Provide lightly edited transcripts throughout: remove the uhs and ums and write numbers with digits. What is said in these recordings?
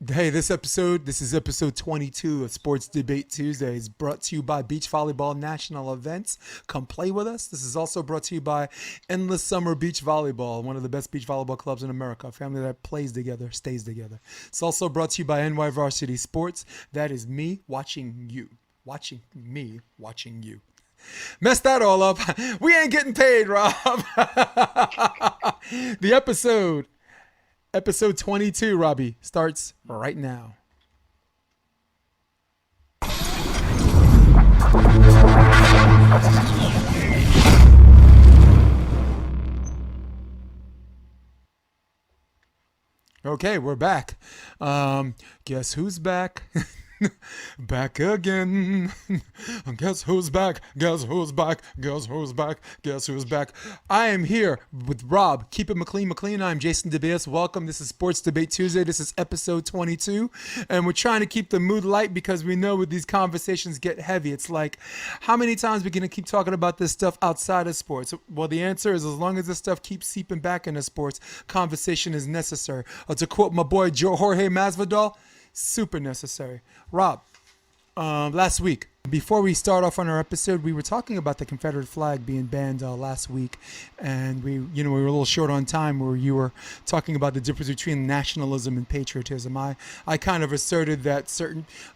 Hey, this is episode 22 of Sports Debate Tuesdays, brought to you by Beach Volleyball National Events. Come play with us. This is also brought to you by Endless Summer Beach Volleyball, one of the best beach volleyball clubs in America, a family that plays together, stays together. It's also brought to you by NY Varsity Sports. That is me watching you. Watching me watching you. Messed that all up. We ain't getting paid, Rob. The episode 22, Robbie, starts right now. Okay, we're back. Guess who's back? Back again. Guess who's back? Guess who's back? Guess who's back? Guess who's back? I am here with Rob. Keep it McLean. I'm Jason DeBeas. Welcome. This is Sports Debate Tuesday. This is episode 22. And we're trying to keep the mood light because we know when these conversations get heavy, it's like, how many times are we going to keep talking about this stuff outside of sports? Well, the answer is as long as this stuff keeps seeping back into sports, conversation is necessary. Or to quote my boy Jorge Masvidal, super necessary. Rob, last week, before we start off on our episode, we were talking about the Confederate flag being banned last week, and we were a little short on time where you were talking about the difference between nationalism and patriotism. I kind of asserted that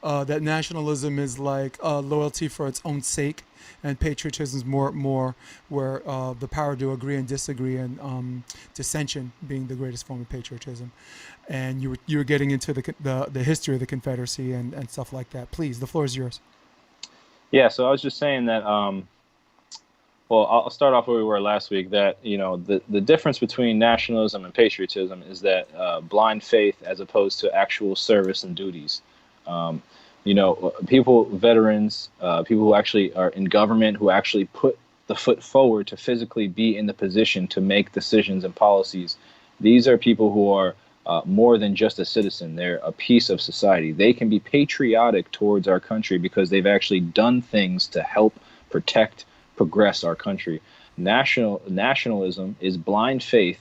that nationalism is like loyalty for its own sake, and patriotism is more where the power to agree and disagree, and dissension being the greatest form of patriotism. And you were getting into the history of the Confederacy and stuff like that. Please, the floor is yours. Yeah, so I was just saying that, well, I'll start off where we were last week, that, the difference between nationalism and patriotism is that blind faith as opposed to actual service and duties. Veterans, people who actually are in government, who actually put the foot forward to physically be in the position to make decisions and policies, these are people who are more than just a citizen. They're a piece of society. They can be patriotic towards our country because they've actually done things to help protect, progress our country. Nationalism is blind faith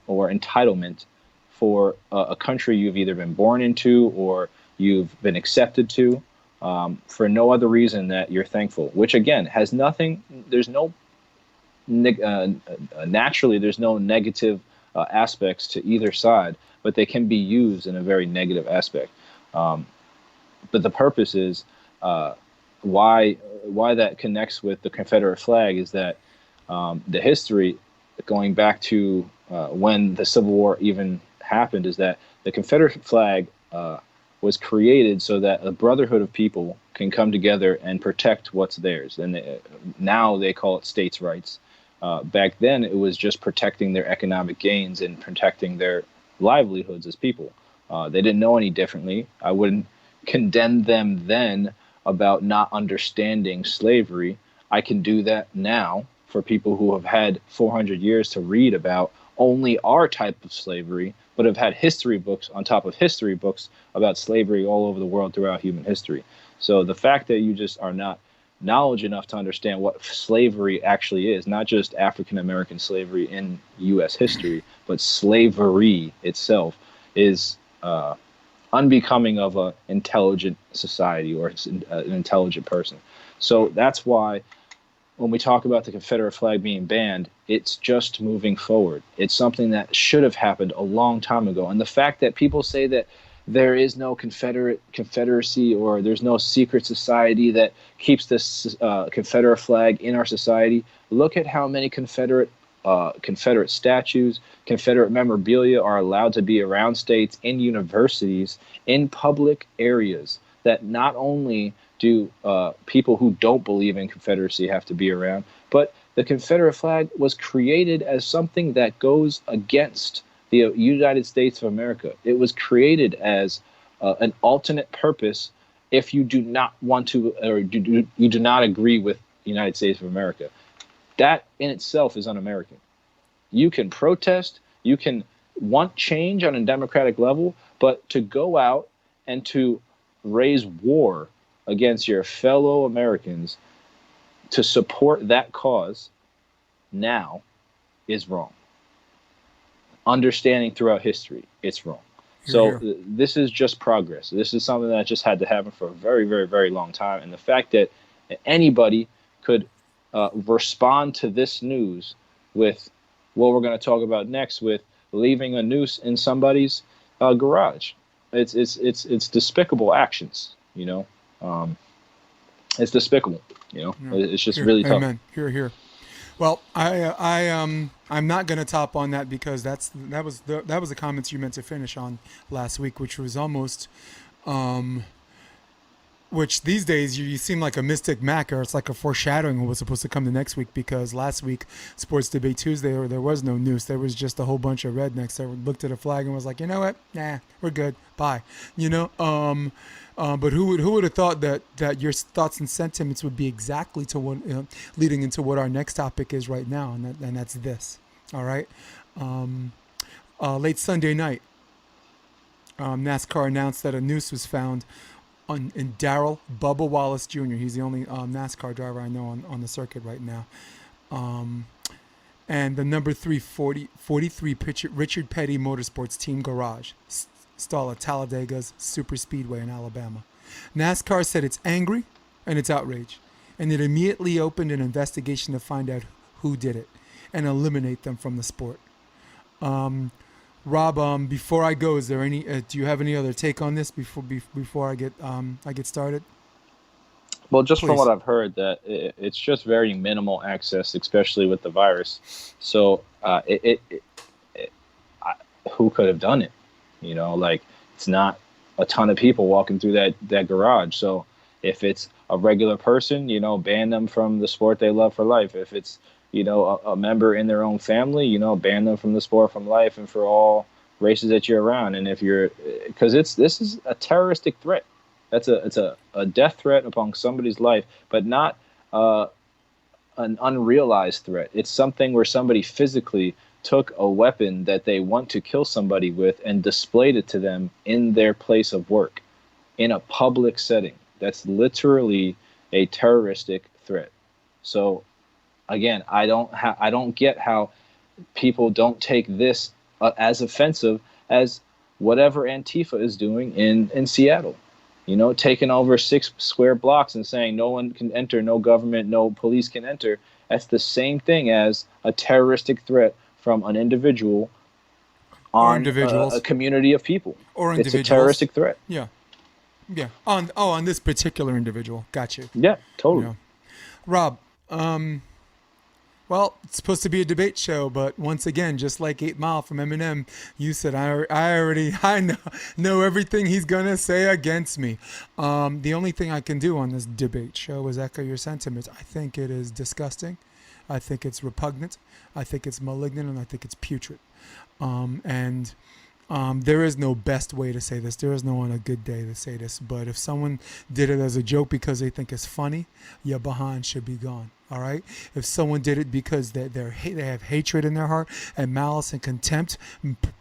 or entitlement for a country you've either been born into or you've been accepted to for no other reason that you're thankful, which again has nothing, there's no, naturally there's no negative aspects to either side, but they can be used in a very negative aspect. But the purpose is why that connects with the Confederate flag is that the history going back to when the Civil War even happened is that the Confederate flag was created so that a brotherhood of people can come together and protect what's theirs. And now they call it states' rights. Back then, it was just protecting their economic gains and protecting their livelihoods as people. They didn't know any differently. I wouldn't condemn them then about not understanding slavery. I can do that now for people who have had 400 years to read about only our type of slavery, but have had history books on top of history books about slavery all over the world throughout human history. So the fact that you just are not knowledge enough to understand what slavery actually is, not just African American slavery in U.S. history, but slavery itself, is unbecoming of an intelligent society or an intelligent person. So that's why when we talk about the Confederate flag being banned, it's just moving forward. It's something that should have happened a long time ago. And the fact that people say that there is no Confederacy or there's no secret society that keeps this Confederate flag in our society. Look at how many Confederate statues, Confederate memorabilia are allowed to be around states, in universities, in public areas, that not only do people who don't believe in Confederacy have to be around, but the Confederate flag was created as something that goes against the United States of America. It was created as an alternate purpose if you do not want to, or you do not agree with the United States of America. That in itself is un-American. You can protest, you can want change on a democratic level, but to go out and to raise war against your fellow Americans to support that cause now is wrong. Understanding throughout history, it's wrong. So this is just progress. This is something that just had to happen for a very, very, very long time. And the fact that anybody could respond to this news with what we're going to talk about next, with leaving a noose in somebody's garage, it's despicable actions. It's despicable. It's just really tough. Amen. Here. Well, I'm not going to top on that because that was the comments you meant to finish on last week, which was almost, which these days you seem like a Mystic Mac, or it's like a foreshadowing of what's supposed to come the next week, because last week, Sports Debate Tuesday, there was no noose. There was just a whole bunch of rednecks that looked at a flag and was like, you know what? Nah, we're good. Bye. But who would have thought that your thoughts and sentiments would be exactly to what leading into what our next topic is right now, and that's this. All right. Late Sunday night, NASCAR announced that a noose was found in Darrell Bubba Wallace Jr. He's the only NASCAR driver I know on the circuit right now. And the number 43 Richard Petty Motorsports Team garage, stall at Talladega's Super Speedway in Alabama. NASCAR said it's angry and it's outraged, and it immediately opened an investigation to find out who did it and eliminate them from the sport. Rob, before I go, is there any? Do you have any other take on this before I get started? Well, just Please. From what I've heard, that it's just very minimal access, especially with the virus. So, who could have done it? It's not a ton of people walking through that garage. So, if it's a regular person, ban them from the sport they love for life. If it's a member in their own family, ban them from the sport from life and for all races that you're around. And if because this is a terroristic threat. It's a death threat upon somebody's life, but not an unrealized threat. It's something where somebody physically took a weapon that they want to kill somebody with and displayed it to them in their place of work, in a public setting. That's literally a terroristic threat. So, again, I don't get how people don't take this as offensive as whatever Antifa is doing in Seattle. Taking over 6 square blocks and saying no one can enter, no government, no police can enter. That's the same thing as a terroristic threat from an individual on a community of people. Or individuals. It's a terroristic threat. Yeah. On this particular individual. Got you. Yeah, totally. Rob, well, it's supposed to be a debate show, but once again, just like 8 Mile from Eminem, you said I know everything he's gonna say against me. The only thing I can do on this debate show is echo your sentiments. I think it is disgusting. I think it's repugnant. I think it's malignant, and I think it's putrid. There is no best way to say this. There is no on a good day to say this. But if someone did it as a joke because they think it's funny, your behind should be gone. All right. If someone did it because they have hatred in their heart and malice and contempt,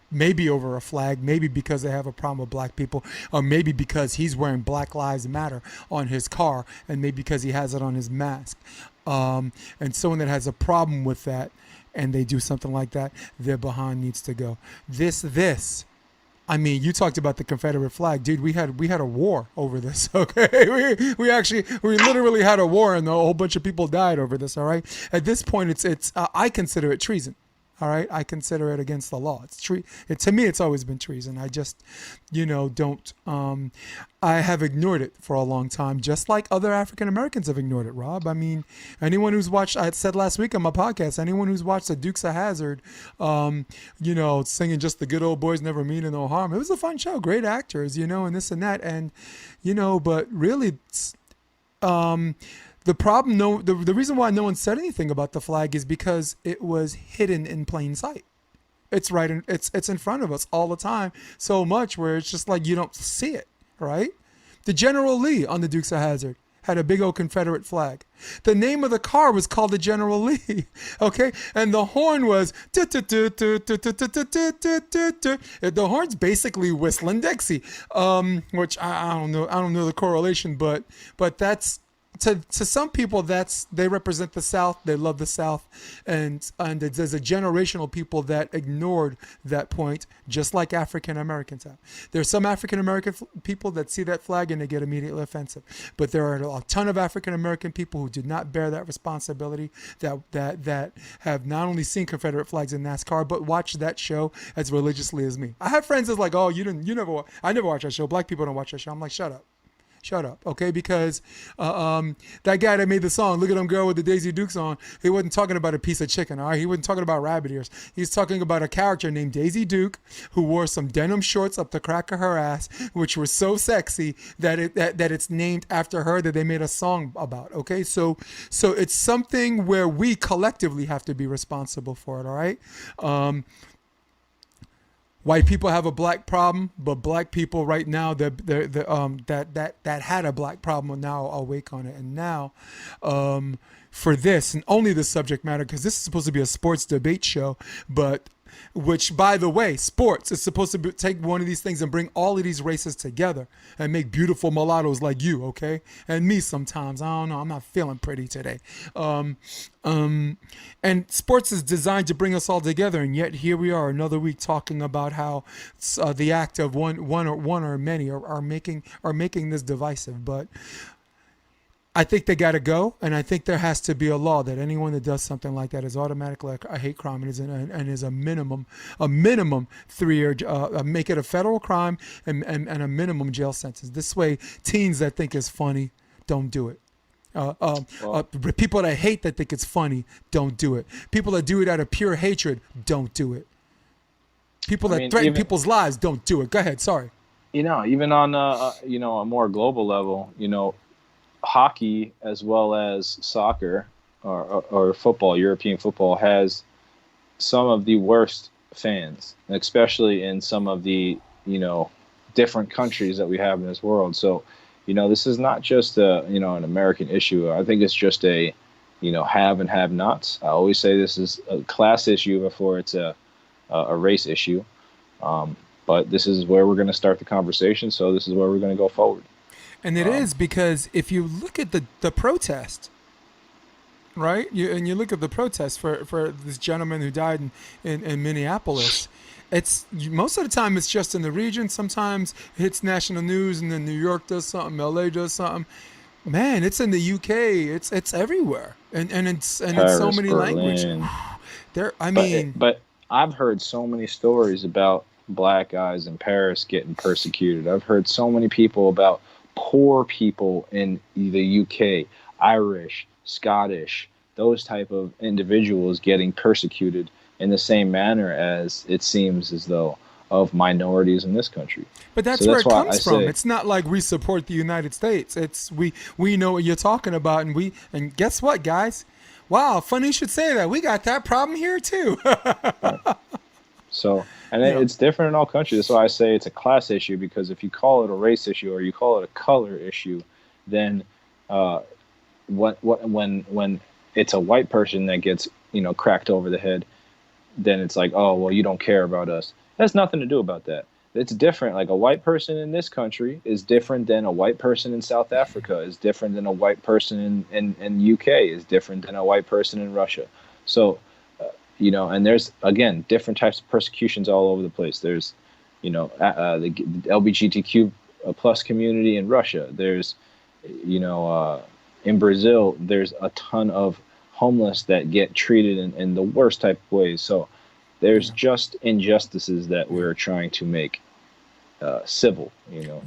maybe over a flag, maybe because they have a problem with black people, or maybe because he's wearing Black Lives Matter on his car, and maybe because he has it on his mask, and someone that has a problem with that, and they do something like that, their behind needs to go. I mean, you talked about the Confederate flag, dude. We had a war over this. Okay, we literally had a war, and a whole bunch of people died over this. All right. At this point, it's I consider it treason. All right, I consider it against the law. To me, it's always been treason. I just, don't. I have ignored it for a long time, just like other African Americans have ignored it. Rob, I mean, anyone who's watched, I said last week on my podcast, anyone who's watched the Dukes of Hazzard, singing just the good old boys never mean no harm. It was a fun show, great actors, and this and that, and but really, the problem, the reason why no one said anything about the flag is because it was hidden in plain sight. It's right in, it's in front of us all the time, so much where it's just like you don't see it, right? The General Lee on the Dukes of Hazzard had a big old Confederate flag. The name of the car was called the General Lee, okay? And the horn was the horn's basically Whistling Dixie, which I don't know the correlation, but that's to some people, they represent the South. They love the South, and there's a generational people that ignored that point, just like African Americans have. There's some African American people that see that flag and they get immediately offensive, but there are a ton of African American people who did not bear that responsibility, that have not only seen Confederate flags in NASCAR but watched that show as religiously as me. I have friends that's like, oh, I never watch that show. Black people don't watch that show. I'm like, shut up, okay? Because that guy that made the song, Look at Them Girl with the Daisy Dukes on, he wasn't talking about a piece of chicken, all right? He wasn't talking about rabbit ears. He's talking about a character named Daisy Duke who wore some denim shorts up the crack of her ass, which were so sexy that it's named after her, that they made a song about, okay? So it's something where we collectively have to be responsible for it, all right? White people have a black problem, but black people right now that had a black problem are now awake on it. And now, for this and only the subject matter, because this is supposed to be a sports debate show, but which, by the way, sports is supposed to take one of these things and bring all of these races together and make beautiful mulattoes like you, okay? And me sometimes. I don't know. I'm not feeling pretty today. And sports is designed to bring us all together, and yet here we are another week talking about how the act of one or many are making this divisive. But I think they got to go, and I think there has to be a law that anyone that does something like that is automatically a hate crime and is a minimum 3-year, make it a federal crime and a minimum jail sentence. This way, teens that think it's funny don't do it. People that hate that think it's funny don't do it. People that do it out of pure hatred don't do it. People that threaten people's lives don't do it. Go ahead. Sorry. Even on a more global level, hockey as well as soccer or football, European football, has some of the worst fans, especially in some of the different countries that we have in this world. So this is not just an American issue. I think it's just a have and have nots. I always say this is a class issue before it's a race issue, but this is where we're going to start the conversation, so this is where we're going to go forward. And it is, because if you look at the protest, right? You look at the protest for this gentleman who died in Minneapolis. It's most of the time it's just in the region. Sometimes it hits national news, and then New York does something, LA does something. Man, it's in the UK. It's everywhere, and it's Paris, in so many languages. But I've heard so many stories about black guys in Paris getting persecuted. I've heard so many people about poor people in the UK, Irish, Scottish, those type of individuals getting persecuted in the same manner as it seems as though of minorities in this country. But that's where it comes from. It's not like we support the United States. It's we know what you're talking about, and guess what, guys? Wow, funny you should say that. We got that problem here too. Right. So, and it's different in all countries. That's why I say it's a class issue, because if you call it a race issue or you call it a color issue, then when it's a white person that gets cracked over the head, then it's like, oh, well, you don't care about us. That's nothing to do about that. It's different. Like, a white person in this country is different than a white person in South Africa, is different than a white person in UK, is different than a white person in Russia. So, and there's, again, different types of persecutions all over the place. There's, the LGBTQ plus community in Russia. There's, in Brazil, there's a ton of homeless that get treated in the worst type of ways. So there's just injustices that we're trying to make civil,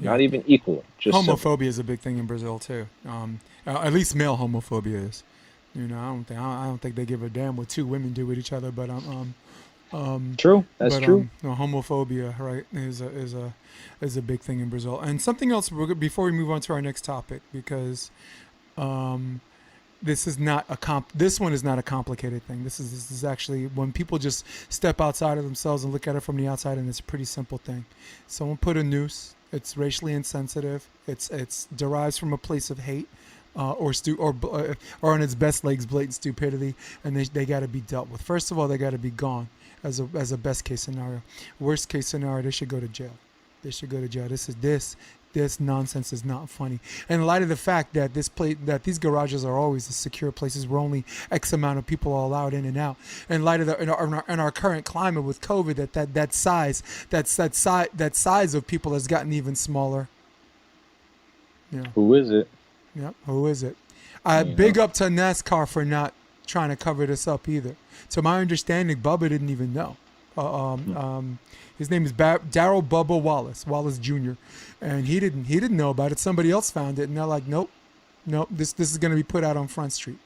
not even equal. Just homophobia civil. is a big thing in Brazil too. At least male homophobia is. I don't think they give a damn what two women do with each other. But true. That's true. Homophobia, right, is a big thing in Brazil. And something else before we move on to our next topic, because this one is not a complicated thing. This is actually when people just step outside of themselves and look at it from the outside, and it's a pretty simple thing. Someone put a noose. It's racially insensitive. It's derives from a place of hate. Or on its best legs, blatant stupidity, and they got to be dealt with. First of all, they got to be gone as a best case scenario. Worst case scenario, they should go to jail. This this nonsense is not funny. And in light of the fact that these garages are always the secure places where only X amount of people are allowed in and out. In light of in our current climate with COVID, that size of people has gotten even smaller. Yeah. Who is it? Yeah. Who is it? Big up to NASCAR for not trying to cover this up either. To my understanding, Bubba didn't even know. His name is Darryl Bubba Wallace Jr., and he didn't know about it. Somebody else found it, and they're like, nope, this is going to be put out on Front Street.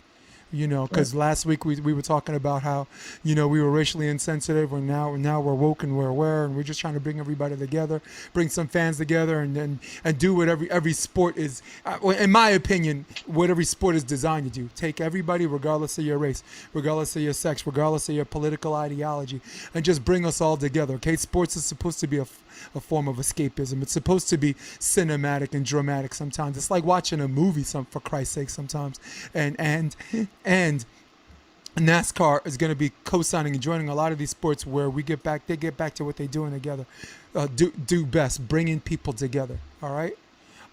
Because last week we were talking about how, we were racially insensitive, and now we're woke and we're aware, and we're just trying to bring everybody together, bring some fans together, and do what every sport is, in my opinion, what every sport is designed to do. Take everybody, regardless of your race, regardless of your sex, regardless of your political ideology, and just bring us all together. Okay, sports is supposed to be a form of escapism. It's supposed to be cinematic and dramatic sometimes. It's like watching a movie, for Christ's sake, sometimes. And NASCAR is going to be co-signing and joining a lot of these sports where they get back to what they're doing together. Do best, bringing people together. All right.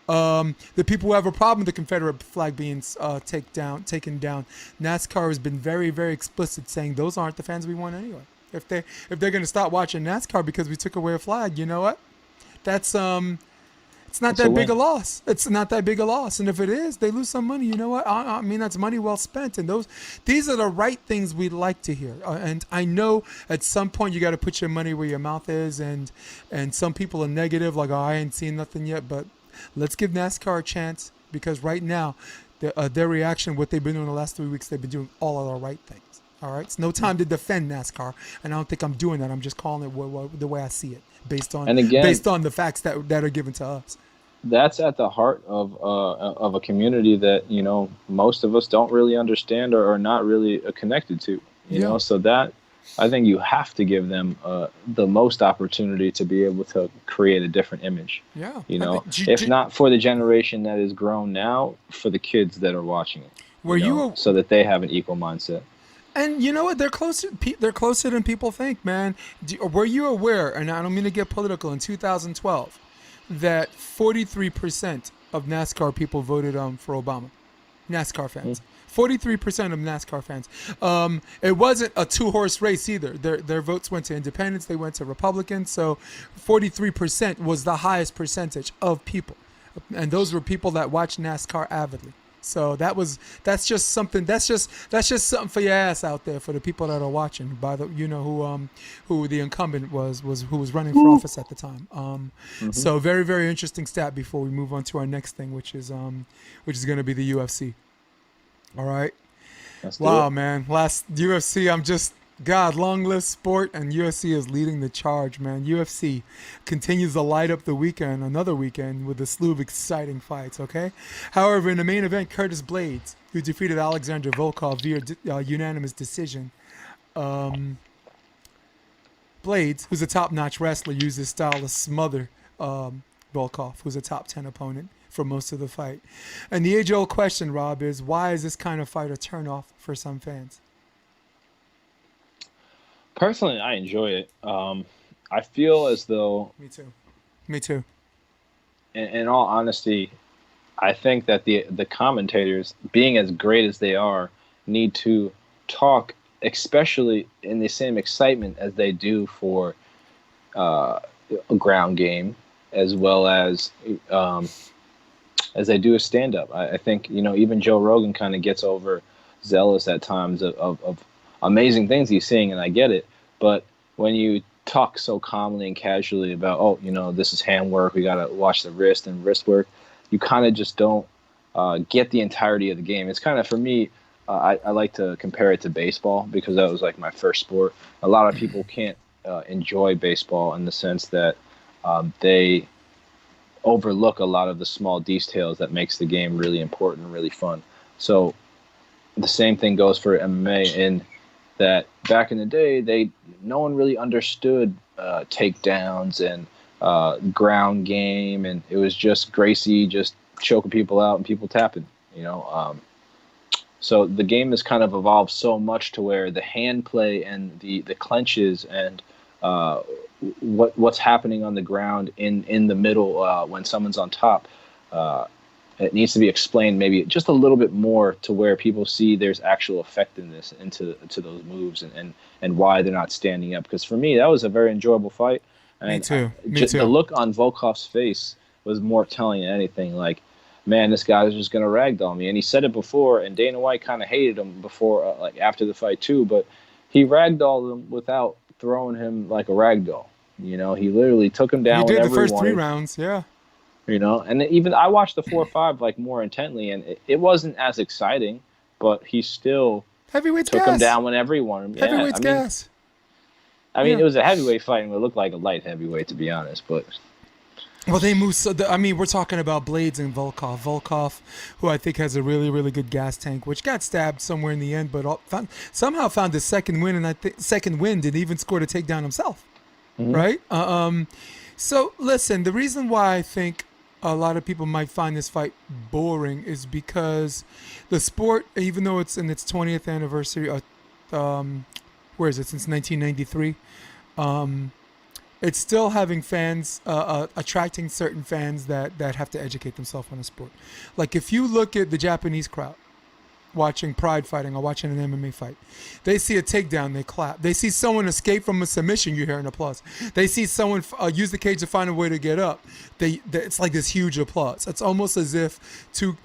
The people who have a problem with the Confederate flag being taken down, NASCAR has been very, very explicit, saying those aren't the fans we want anyway. If they're going to stop watching NASCAR because we took away a flag, you know what? That's it's not that big a loss. It's not that big a loss. And if it is, they lose some money. You know what? I mean, that's money well spent. And these are the right things we'd like to hear. And I know at some point you got to put your money where your mouth is. And some people are negative, like, oh, I ain't seen nothing yet. But let's give NASCAR a chance, because right now, their reaction, what they've been doing the last 3 weeks, they've been doing all of the right things. All right, it's no time to defend NASCAR, and I don't think I'm doing that. I'm just calling it the way I see it, based on the facts that are given to us. That's at the heart of a community that most of us don't really understand or are not really connected to. You know, so that I think you have to give them the most opportunity to be able to create a different image. Yeah, if not for the generation that is grown now, for the kids that are watching it. So that they have an equal mindset. And you know what? They're closer than people think, man. Were you aware, and I don't mean to get political, in 2012, that 43% of NASCAR people voted for Obama? NASCAR fans. 43% of NASCAR fans. It wasn't a two-horse race either. Their votes went to independents. They went to Republicans. So 43% was the highest percentage of people. And those were people that watch NASCAR avidly. So that's just something for your ass out there, for the people that are watching. By the who the incumbent was who was running for office at the time. So very, very interesting stat before we move on to our next thing, which is going to be the UFC. All right. Wow, man. Last UFC, long live sport, and UFC is leading the charge, man. UFC continues to light up another weekend with a slew of exciting fights, okay? However, in the main event, Curtis Blaydes, who defeated Alexander Volkov via unanimous decision. Blaydes, who's a top-notch wrestler, used his style to smother Volkov, who's a top 10 opponent for most of the fight. And the age-old question, Rob, is why is this kind of fight a turn-off for some fans? Personally, I enjoy it. I feel as though... Me too. In all honesty, I think that the commentators, being as great as they are, need to talk, especially in the same excitement as they do for a ground game, as well as they do a stand-up. I think, even Joe Rogan kind of gets overzealous at times of amazing things he's seeing, and I get it. But when you talk so calmly and casually about, this is hand work, we got to watch the wrist and wrist work, you kind of just don't get the entirety of the game. It's kind of, for me, I like to compare it to baseball, because that was like my first sport. A lot of people can't enjoy baseball in the sense that they overlook a lot of the small details that makes the game really important and really fun. So the same thing goes for MMA, in that back in the day, no one really understood takedowns and ground game, and it was just Gracie just choking people out and people tapping, So the game has kind of evolved so much to where the hand play and the clenches and what's happening on the ground in the middle when someone's on top. It needs to be explained maybe just a little bit more to where people see there's actual effectiveness into those moves and why they're not standing up. Because for me, that was a very enjoyable fight. And Me too. the look on Volkov's face was more telling than anything. Like, man, this guy's just going to ragdoll me. And he said it before, and Dana White kind of hated him before, like after the fight too. But he ragdolled him without throwing him like a ragdoll. You know, he literally took him down. He did the first 3 rounds, yeah. You know, and even I watched the 4-5 like more intently, and it wasn't as exciting, but he still Heavyweight's took gas. him down whenever he wanted him. Heavyweight's gas. I mean, it was a heavyweight fight, and it looked like a light heavyweight, to be honest. But well, they moved. We're talking about Blaydes and Volkov. Volkov, who I think has a really, really good gas tank, which got stabbed somewhere in the end, but somehow found a second win, and I think second win did even score a takedown himself. Mm-hmm. Right? So listen, the reason why I think a lot of people might find this fight boring is because the sport, even though it's in its 20th anniversary, where is it, since 1993, it's still having fans, attracting certain fans that have to educate themselves on the sport. Like if you look at the Japanese crowd watching Pride fighting or watching an MMA fight, they see a takedown, they clap. They see someone escape from a submission, you hear an applause. They see someone use the cage to find a way to get up. It's like this huge applause. It's almost as if two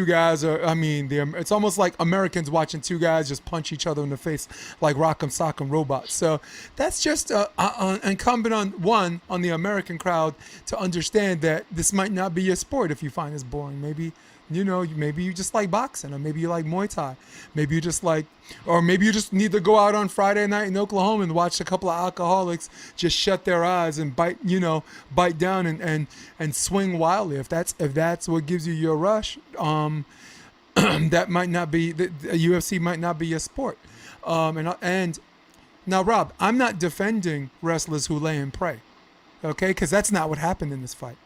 guys are. It's almost like Americans watching 2 guys just punch each other in the face like Rock'em Sock'em robots. So that's just incumbent on the American crowd to understand that this might not be your sport if you find this boring. Maybe you just like boxing, or maybe you like Muay Thai. Maybe you just need to go out on Friday night in Oklahoma and watch a couple of alcoholics just shut their eyes and bite down and swing wildly. If that's what gives you your rush, that might not be the UFC might not be your sport. And now, Rob, I'm not defending wrestlers who lay and pray, okay? Because that's not what happened in this fight.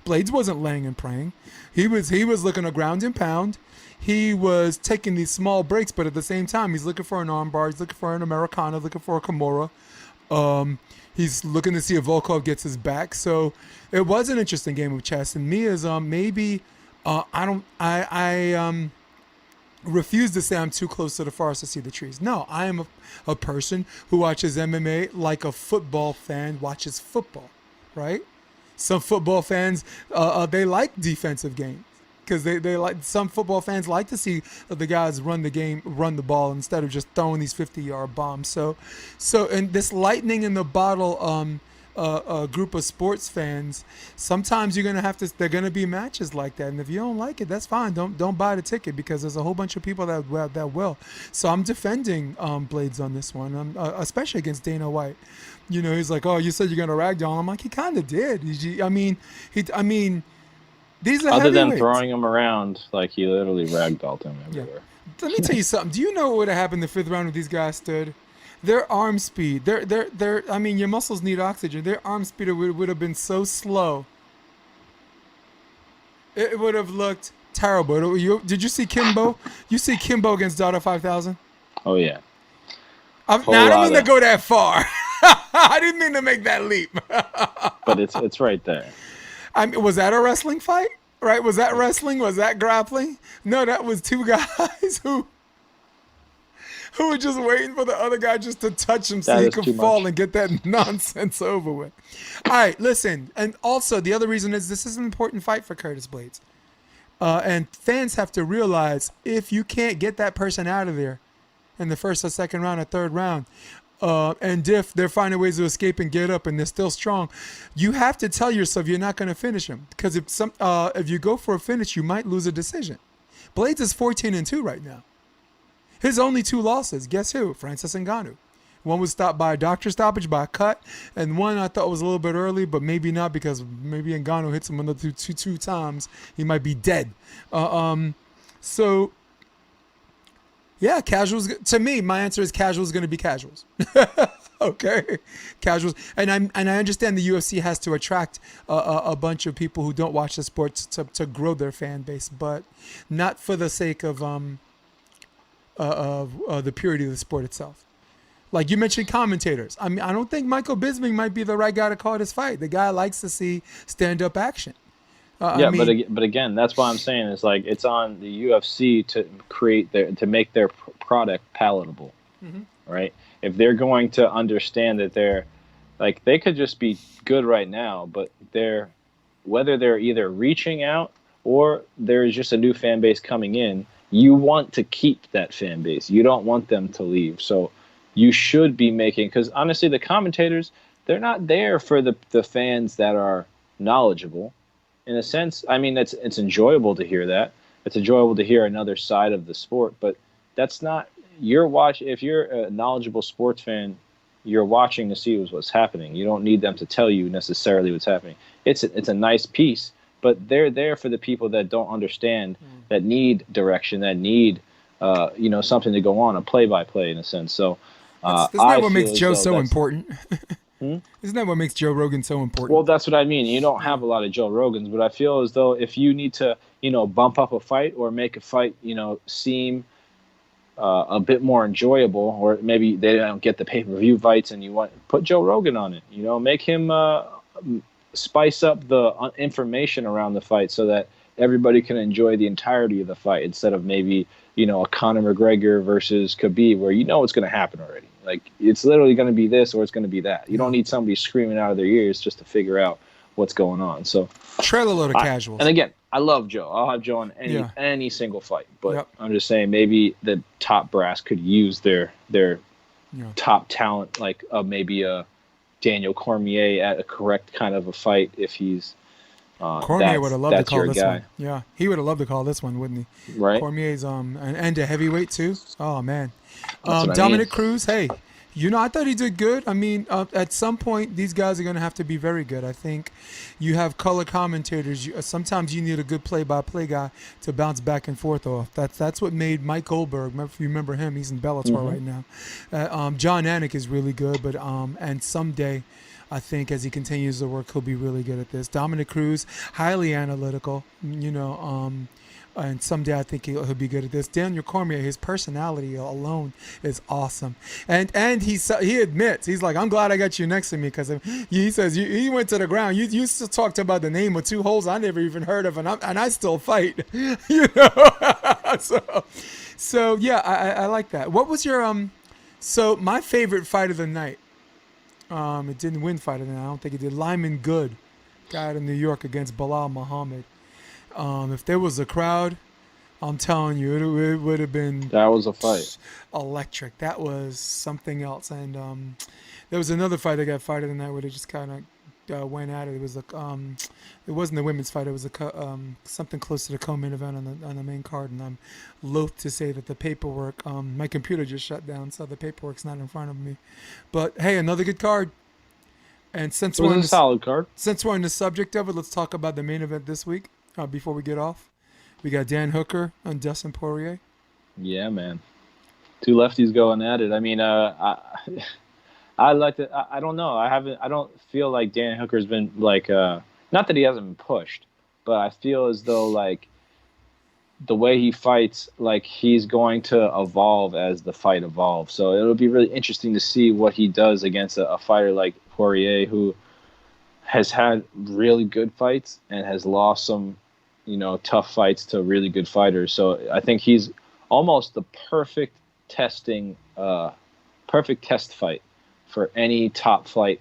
Blaydes wasn't laying and praying. He was looking to ground and pound. He was taking these small breaks, but at the same time, he's looking for an armbar. He's looking for an Americana, looking for a Kimura. He's looking to see if Volkov gets his back. So it was an interesting game of chess. And me is I refuse to say I'm too close to the forest to see the trees. No, I am a person who watches MMA like a football fan watches football, right? Some football fans, they like defensive games because they like. Some football fans like to see the guys run the ball instead of just throwing these 50-yard bombs. So in this lightning in the bottle group of sports fans, sometimes they're gonna be matches like that, and if you don't like it, that's fine. Don't buy the ticket, because there's a whole bunch of people that will. So I'm defending Blaydes on this one, especially against Dana White. He's like, oh, you said you're gonna ragdoll. I'm like, he kind of did. These are other than heavyweights. throwing him around, like he literally ragdolled him everywhere. Yeah. Let me tell you something. Do you know what would have happened the 5th round if these guys stood? Their arm speed, your muscles need oxygen. Their arm speed would have been so slow. It would have looked terrible. Did you see Kimbo? You see Kimbo against Dada 5000? Oh, yeah. I don't mean to go that far. I didn't mean to make that leap. But it's right there. Was that a wrestling fight? Right? Was that wrestling? Was that grappling? No, that was 2 guys who were just waiting for the other guy just to touch him so he could fall and get that nonsense over with. All right, listen. And also, the other reason is this is an important fight for Curtis Blaydes. And fans have to realize, if you can't get that person out of there in the first or second round or third round, and if they're finding ways to escape and get up and they're still strong, you have to tell yourself you're not going to finish them. Because if you go for a finish, you might lose a decision. Blaydes is 14-2 right now. His only 2 losses, guess who? Francis Ngannou. One was stopped by a doctor stoppage by a cut, and one I thought was a little bit early, but maybe not, because maybe Ngannou hits him another two times. He might be dead. So, yeah, casuals. To me, my answer is casuals is going to be casuals. Okay, casuals, and I understand the UFC has to attract a bunch of people who don't watch the sport to grow their fan base, but not for the sake of the purity of the sport itself. Like you mentioned commentators. I mean, I don't think Michael Bisping might be the right guy to call this fight. The guy likes to see stand-up action. Yeah, I mean, but again, that's why I'm saying is like it's on the UFC to make their product palatable, right? If they're going to understand that they're like they could just be good right now, but whether they're either reaching out or there's just a new fan base coming in, you want to keep that fan base. You don't want them to leave. So you should be making, because honestly, the commentators, they're not there for the fans that are knowledgeable. In a sense, I mean, it's enjoyable to hear that. It's enjoyable to hear another side of the sport, but that's not if you're a knowledgeable sports fan, you're watching to see what's happening. You don't need them to tell you necessarily what's happening. It's a nice piece, but they're there for the people that don't understand, that need direction, that need something to go on, a play-by-play in a sense. So isn't that what makes Joe so important? Isn't that what makes Joe Rogan so important? Well, that's what I mean. You don't have a lot of Joe Rogans, but I feel as though if you need to, bump up a fight or make a fight, seem a bit more enjoyable, or maybe they don't get the pay-per-view fights and you want put Joe Rogan on it, make him spice up the information around the fight so that everybody can enjoy the entirety of the fight instead of maybe, a Conor McGregor versus Khabib where what's going to happen already. Like, it's literally going to be this or it's going to be that. You don't need somebody screaming out of their ears just to figure out what's going on. So trail a load of casuals. And again, I love Joe. I'll have Joe on any single fight. But I'm just saying maybe the top brass could use their top talent, like maybe a Daniel Cormier at a correct kind of a fight if he's Cormier would have loved to call this guy. one. Yeah, he would have loved to call this one, wouldn't he? Right. Cormier's and a heavyweight too. Oh man. Dominic I mean. Cruz. Hey, I thought he did good. I mean, at some point these guys are going to have to be very good. I think you have color commentators. Sometimes you need a good play-by-play guy to bounce back and forth off. That's what made Mike Goldberg. If you remember him, he's in Bellator right now. John Anik is really good, but and someday, I think as he continues to work, he'll be really good at this. Dominic Cruz, highly analytical, and someday I think he'll be good at this. Daniel Cormier, his personality alone is awesome. And he admits, he's like, I'm glad I got you next to me because he says, he went to the ground. You still talked about the name of two holes I never even heard of, and I still fight, So yeah, I like that. What was your, so my favorite fight of the night, it didn't win fight of the night. I don't think it did. Lyman Good, guy out of New York against Bilal Muhammad. If there was a crowd, I'm telling you, it would have been. That was a fight. Electric. That was something else. And there was another fight that got fight of the night where they just kind of went at it. It was it wasn't the women's fight. It was something close to the co-main event on the main card. And I'm loath to say that the paperwork. My computer just shut down, so the paperwork's not in front of me. But hey, another good card. And since it was a solid card. Since we're on the subject of it, let's talk about the main event this week. Before we get off, we got Dan Hooker and Dustin Poirier. Yeah, man, two lefties going at it. I mean, I like to. I don't know. I don't feel like Dan Hooker's been like. Not that he hasn't been pushed, but I feel as though like the way he fights, like he's going to evolve as the fight evolves. So it'll be really interesting to see what he does against a fighter like Poirier, who has had really good fights and has lost some, tough fights to really good fighters. So I think he's almost the perfect test fight for any top flight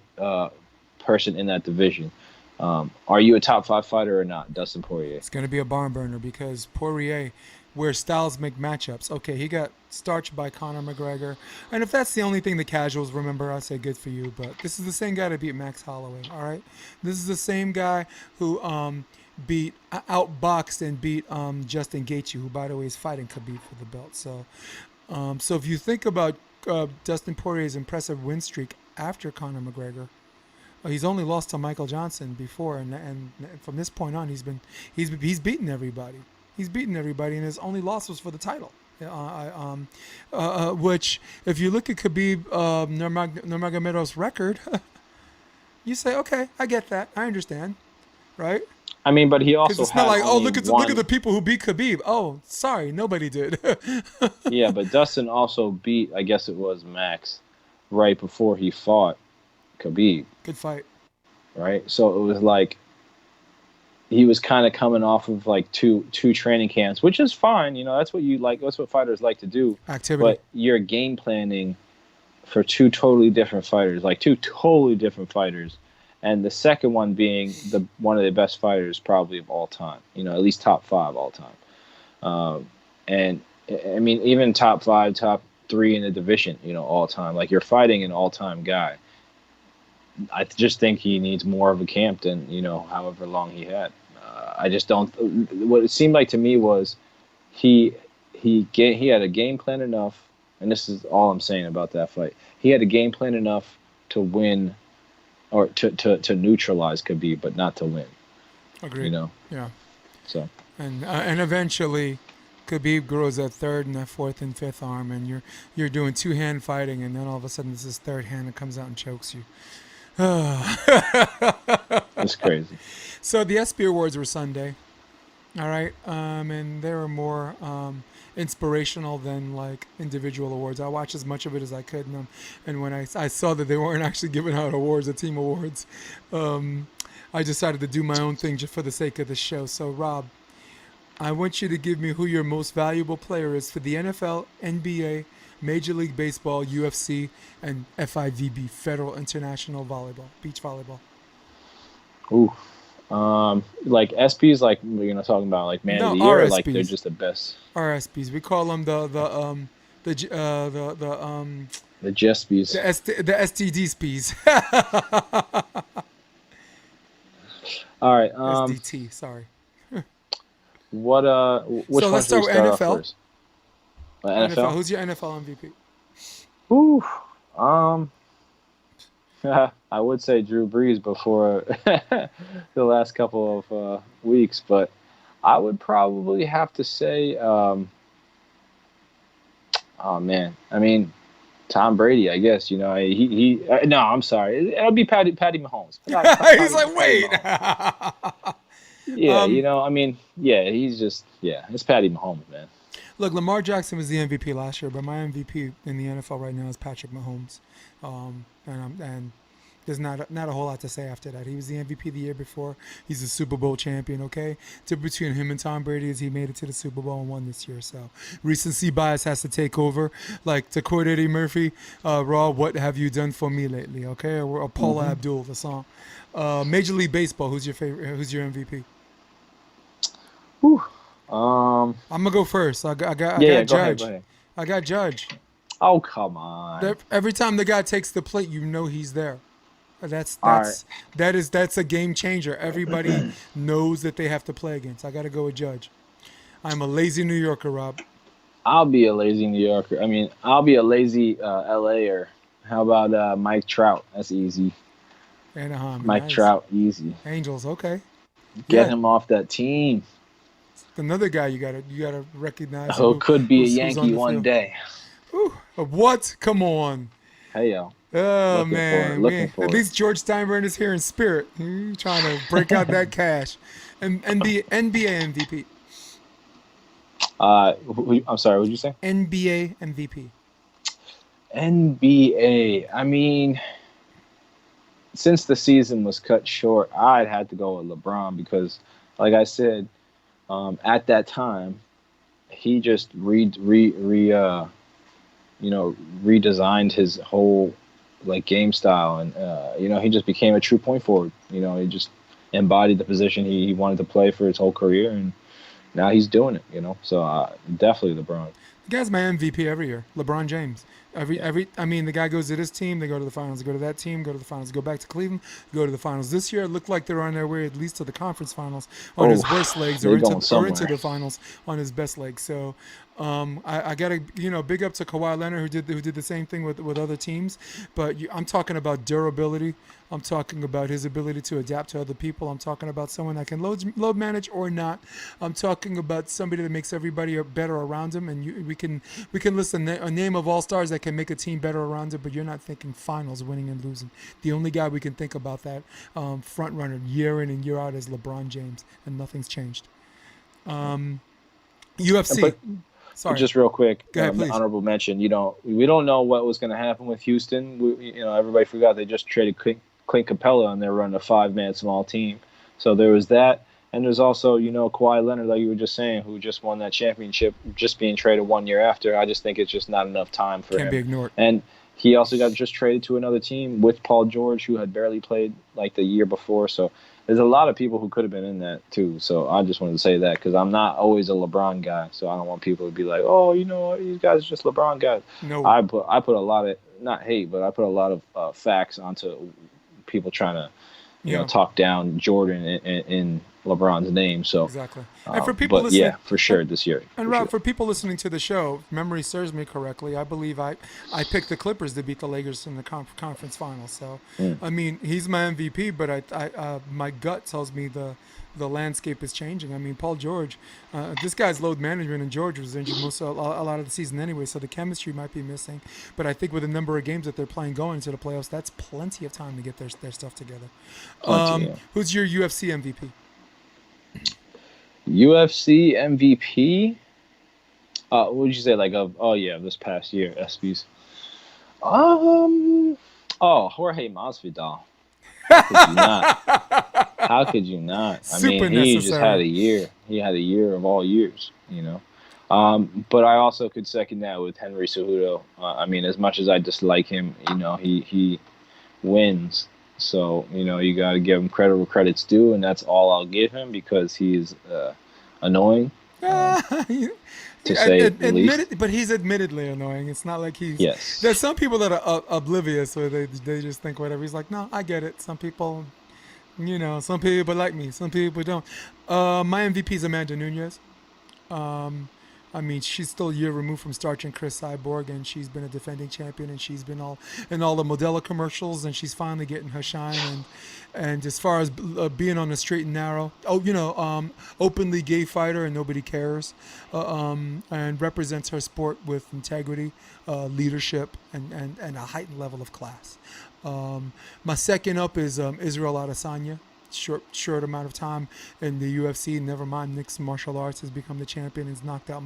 person in that division. Are you a top 5 fighter or not, Dustin Poirier? It's going to be a barn burner because Poirier, where styles make matchups. Okay, he got starched by Conor McGregor. And if that's the only thing the casuals remember, I say good for you. But this is the same guy that beat Max Holloway, all right? This is the same guy who outboxed and beat Justin Gaethje, who, by the way, is fighting Khabib for the belt. So if you think about Dustin Poirier's impressive win streak after Conor McGregor, he's only lost to Michael Johnson before, and from this point on, he's beaten everybody. He's beaten everybody, and his only loss was for the title. Which, if you look at Khabib Nurmagomedov's record, you say, okay, I get that, I understand, right? I mean, but he also because it's not like, look at the people who beat Khabib. Oh, sorry, nobody did. Yeah, but Dustin also beat, I guess it was Max, right before he fought Khabib, Good fight. right? So it was like he was kind of coming off of like two training camps, which is fine. You know, that's what you like. That's what fighters like to do. Activity. But you're game planning for two totally different fighters, like two totally different fighters, and the second one being one of the best fighters probably of all time. You know, at least top 5 all time. And I mean, even top 5, top 3 in the division, you know, all time. Like, you're fighting an all-time guy. I just think he needs more of a camp than, you know, however long he had. I just don't. What it seemed like to me was he had a game plan enough, and this is all I'm saying about that fight. He had a game plan enough to win, or to neutralize Khabib, but not to win. Agreed. You know. Yeah. So. And eventually, Khabib grows that third and that fourth and fifth arm, and you're doing 2-hand fighting, and then all of a sudden it's this third hand that comes out and chokes you. It's crazy. So the ESPY Awards were Sunday, all right, and they were more inspirational than like individual awards. I watched as much of it as I could, and when I saw that they weren't actually giving out awards, the team awards, I decided to do my own thing just for the sake of the show. So Rob, I want you to give me who your most valuable player is for the NFL, NBA, Major League Baseball, UFC, and FIVB, Federal International Volleyball, beach volleyball. Ooh. Like SPs, like, you know, talking about like man of the year, or like they're just the best. RSPs. We call them the Jespies. the STDs. All right. SDT. Sorry. Which so let's start with NFL. First? NFL. Who's your NFL MVP? Ooh. I would say Drew Brees before the last couple of weeks, but I would probably have to say, oh man, I mean, Tom Brady, I guess. You know, no, I'm sorry, it'll be Patty Mahomes. He's like, wait. Yeah, you know, I mean, yeah, it's Patty Mahomes, man. Look, Lamar Jackson was the MVP last year, but my MVP in the NFL right now is Patrick Mahomes, and there's not a whole lot to say after that. He was the MVP the year before. He's a Super Bowl champion, okay? Difference between him and Tom Brady is he made it to the Super Bowl and won this year. So recency bias has to take over. Like, to quote Eddie Murphy, Raw, what have you done for me lately, okay? Or Paula Abdul, the song. Major League Baseball, who's your favorite? Who's your MVP? Whew. I'm going to go first. I got Judge. Go ahead. I got Judge. Oh, come on. Every time the guy takes the plate, you know he's there. That's a game changer. Everybody knows that they have to play against. I got to go with Judge. I'm a lazy New Yorker, Rob. I'll be a lazy New Yorker. I mean, I'll be a lazy LAer. How about Mike Trout? That's easy. Anaheim. Mike Trout, easy. Angels, okay. Get him off that team. Another guy you gotta recognize. Who could be a Yankee one day. Ooh, what? Come on. Hey, yo. Oh, man. At least George Steinbrenner is here in spirit. Trying to break out that cash. And NBA MVP. I'm sorry, what did you say? NBA MVP. NBA. I mean, since the season was cut short, I'd had to go with LeBron because, like I said, at that time, he just redesigned his whole game style, and he just became a true point forward. You know, he just embodied the position he wanted to play for his whole career, and now he's doing it. You know, so definitely LeBron. The guy's my MVP every year. LeBron James. I mean, the guy goes to this team, they go to the finals, they go to that team, go to the finals, go back to Cleveland, go to the finals. This year, it looked like they're on their way at least to the conference finals on his worst legs, or into the finals on his best leg. So I got to, big up to Kawhi Leonard who did the same thing with other teams. But I'm talking about durability. I'm talking about his ability to adapt to other people. I'm talking about someone that can load manage or not. I'm talking about somebody that makes everybody better around him. And we can list a name of all-stars that can make a team better around him, but you're not thinking finals, winning and losing. The only guy we can think about that front runner year in and year out is LeBron James, and nothing's changed. UFC. Sorry. Just real quick, Go ahead, please. honorable mention. We don't know what was going to happen with Houston. Everybody forgot they just traded Clint Capella, and they're running a 5-man small team. So there was that, and there's also Kawhi Leonard, like you were just saying, who just won that championship, just being traded 1 year after. I just think it's just not enough time for him. Can't be ignored. And he also got just traded to another team with Paul George, who had barely played like the year before. So there's a lot of people who could have been in that too. So I just wanted to say that because I'm not always a LeBron guy. So I don't want people to be like, oh, these guys are just LeBron guys. No. I put a lot of, not hate, but I put a lot of facts onto people trying to talk down Jordan in LeBron's name. So exactly. And for people listening, yeah, for sure this year. And Rob, for people listening to the show, if memory serves me correctly, I believe I picked the Clippers to beat the Lakers in the conference finals. So I mean, he's my MVP, but I my gut tells me the landscape is changing. I mean, Paul George, this guy's load management, and George was injured a lot of the season anyway, so the chemistry might be missing. But I think with the number of games that they're playing going into the playoffs, that's plenty of time to get their stuff together. Who's your UFC MVP? UFC MVP? What would you say, like, this past year, ESPYs? Jorge Masvidal. How could you not? I mean, he just had a year. He had a year of all years, But I also could second that with Henry Cejudo. I mean, as much as I dislike him, he wins. So, you got to give him credit where credit's due, and that's all I'll give him because he's annoying, to say the least. But he's admittedly annoying. It's not like he's... Yes. There's some people that are oblivious, or they just think whatever. He's like, no, I get it. Some people, some people like me. Some people don't. My MVP is Amanda Nunes. I mean, she's still a year removed from starching Chris Cyborg, and she's been a defending champion, and she's been in all the Modelo commercials, and she's finally getting her shine. And as far as being on the straight and narrow, openly gay fighter, and nobody cares, and represents her sport with integrity, leadership, and a heightened level of class. My second up is Israel Adesanya. Short amount of time in the UFC. Never mind, mixed martial arts has become the champion and has knocked out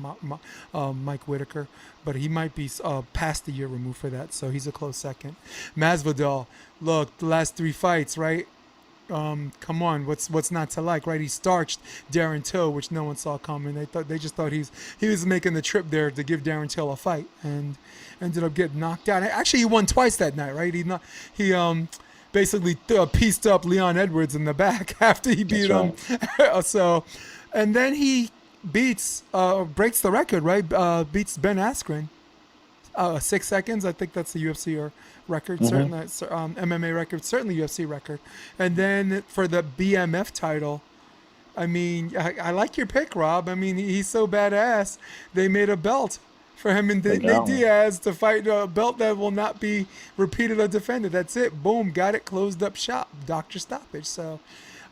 Mike Whitaker, but he might be past the year removed for that, so he's a close second. Masvidal, look, the last 3 fights, right? Come on, what's not to like, right? He starched Darren Till, which no one saw coming. They just thought he was making the trip there to give Darren Till a fight, and ended up getting knocked out. Actually, he won twice that night, right? He basically pieced up Leon Edwards in the back after he beat him. So, and then he breaks the record, right? Beats Ben Askren, 6 seconds. I think that's the UFC record, certainly MMA record, certainly UFC record. And then for the BMF title, I mean, I like your pick, Rob. I mean, he's so badass. They made a belt for him and Nate Diaz to fight a belt that will not be repeated or defended. That's it. Boom. Got it. Closed up shop. Doctor stoppage. So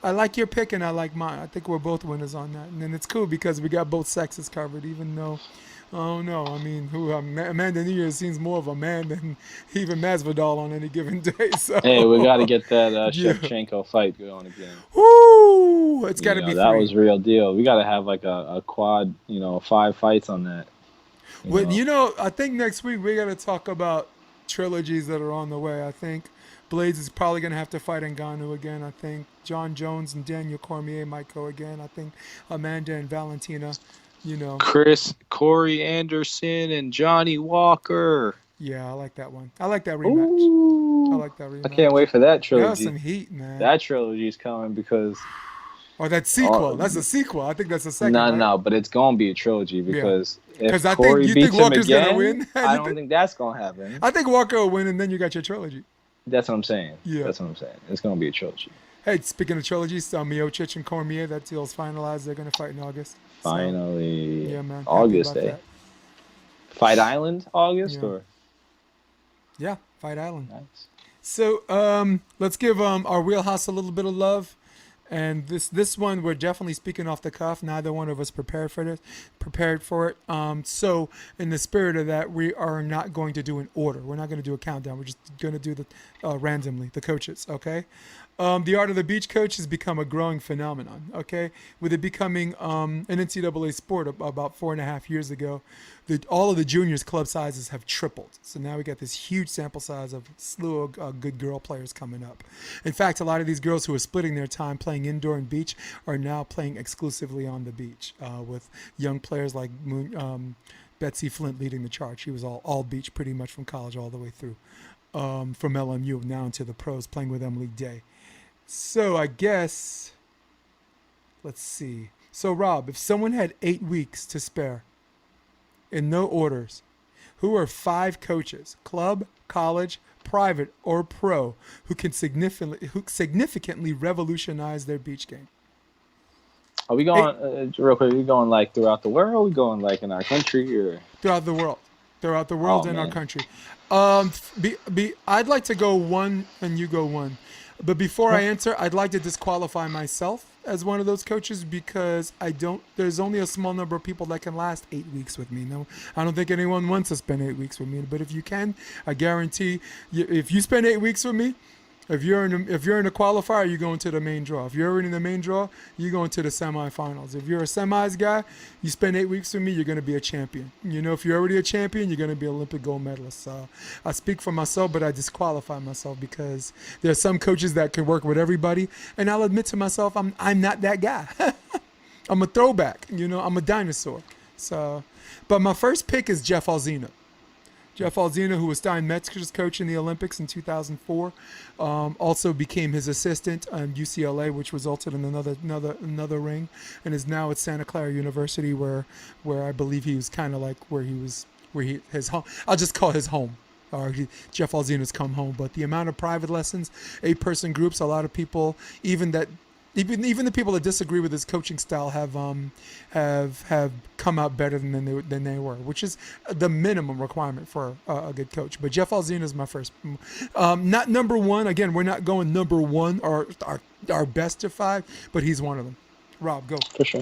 I like your pick and I like mine. I think we're both winners on that. And then it's cool because we got both sexes covered, even though, oh no, I mean, Amanda Nunes seems more of a man than even Masvidal on any given day. So hey, we got to get that Shevchenko fight going again. Woo! It's got to be that 3. was real deal. We got to have like a quad, 5 fights on that. I think next week we're going to talk about trilogies that are on the way. I think Blaydes is probably going to have to fight Ngannou again. I think John Jones and Daniel Cormier might go again. I think Amanda and Valentina, Corey Anderson and Johnny Walker. Yeah, I like that one. I like that rematch. Ooh, I like that rematch. I can't wait for that trilogy. That's some heat, man. That trilogy is coming because... Or that sequel. That's a sequel. I think that's a second. No, but it's going to be a trilogy because if I Corey think, beats him Walker's again, gonna win? I don't think that's going to happen. I think Walker will win, and then you got your trilogy. That's what I'm saying. Yeah. That's what I'm saying. It's going to be a trilogy. Hey, speaking of trilogies, Miocic and Cormier, that deal's finalized. They're going to fight in August. Finally. So, yeah, man. August, eh? Fight Island, August, or? Yeah, Fight Island. Nice. So let's give our wheelhouse a little bit of love. And this one, we're definitely speaking off the cuff. Neither one of us prepared for it. So in the spirit of that, we are not going to do an order. We're not going to do a countdown. We're just going to do the randomly, the coaches, okay? The art of the beach coach has become a growing phenomenon. Okay, with it becoming an NCAA sport about 4.5 years ago, all of the juniors club sizes have tripled. So now we got this huge sample size of slew of good girl players coming up. In fact, a lot of these girls who are splitting their time playing indoor and beach are now playing exclusively on the beach, with young players like Betsy Flint leading the charge. She was all beach pretty much from college all the way through, from LMU now into the pros, playing with Emily Day. So I guess, let's see. So Rob, if someone had 8 weeks to spare, in no orders, who are 5 coaches, club, college, private, or pro, who can significantly revolutionize their beach game? Are we going real quick? Are we going like throughout the world? Or are we going like in our country or throughout the world, in our country? I'd like to go one and you go one, but before I answer, I'd like to disqualify myself as one of those coaches because there's only a small number of people that can last 8 weeks with me. No, I don't think anyone wants to spend 8 weeks with me, but if you can, I guarantee if you spend 8 weeks with me, if you're in a qualifier, you're going to the main draw. If you're already in the main draw, you're going to the semifinals. If you're a semis guy, you spend 8 weeks with me, you're going to be a champion. If you're already a champion, you're going to be an Olympic gold medalist. So I speak for myself, but I disqualify myself because there are some coaches that can work with everybody, and I'll admit to myself, I'm not that guy. I'm a throwback. I'm a dinosaur. So, but my first pick is Jeff Alzina. Jeff Alzina, who was Stein Metzger's coach in the Olympics in 2004, also became his assistant at UCLA, which resulted in another ring, and is now at Santa Clara University, where I believe he was kind of like his home. I'll just call his home. Jeff Alzina's come home, but the amount of private lessons, 8-person groups, a lot of people, even the people that disagree with his coaching style have come out better than they were, which is the minimum requirement for a good coach. But Jeff Alzina is my first, not number one. Again, we're not going number one or our best of 5, but he's one of them. Rob, go. For sure.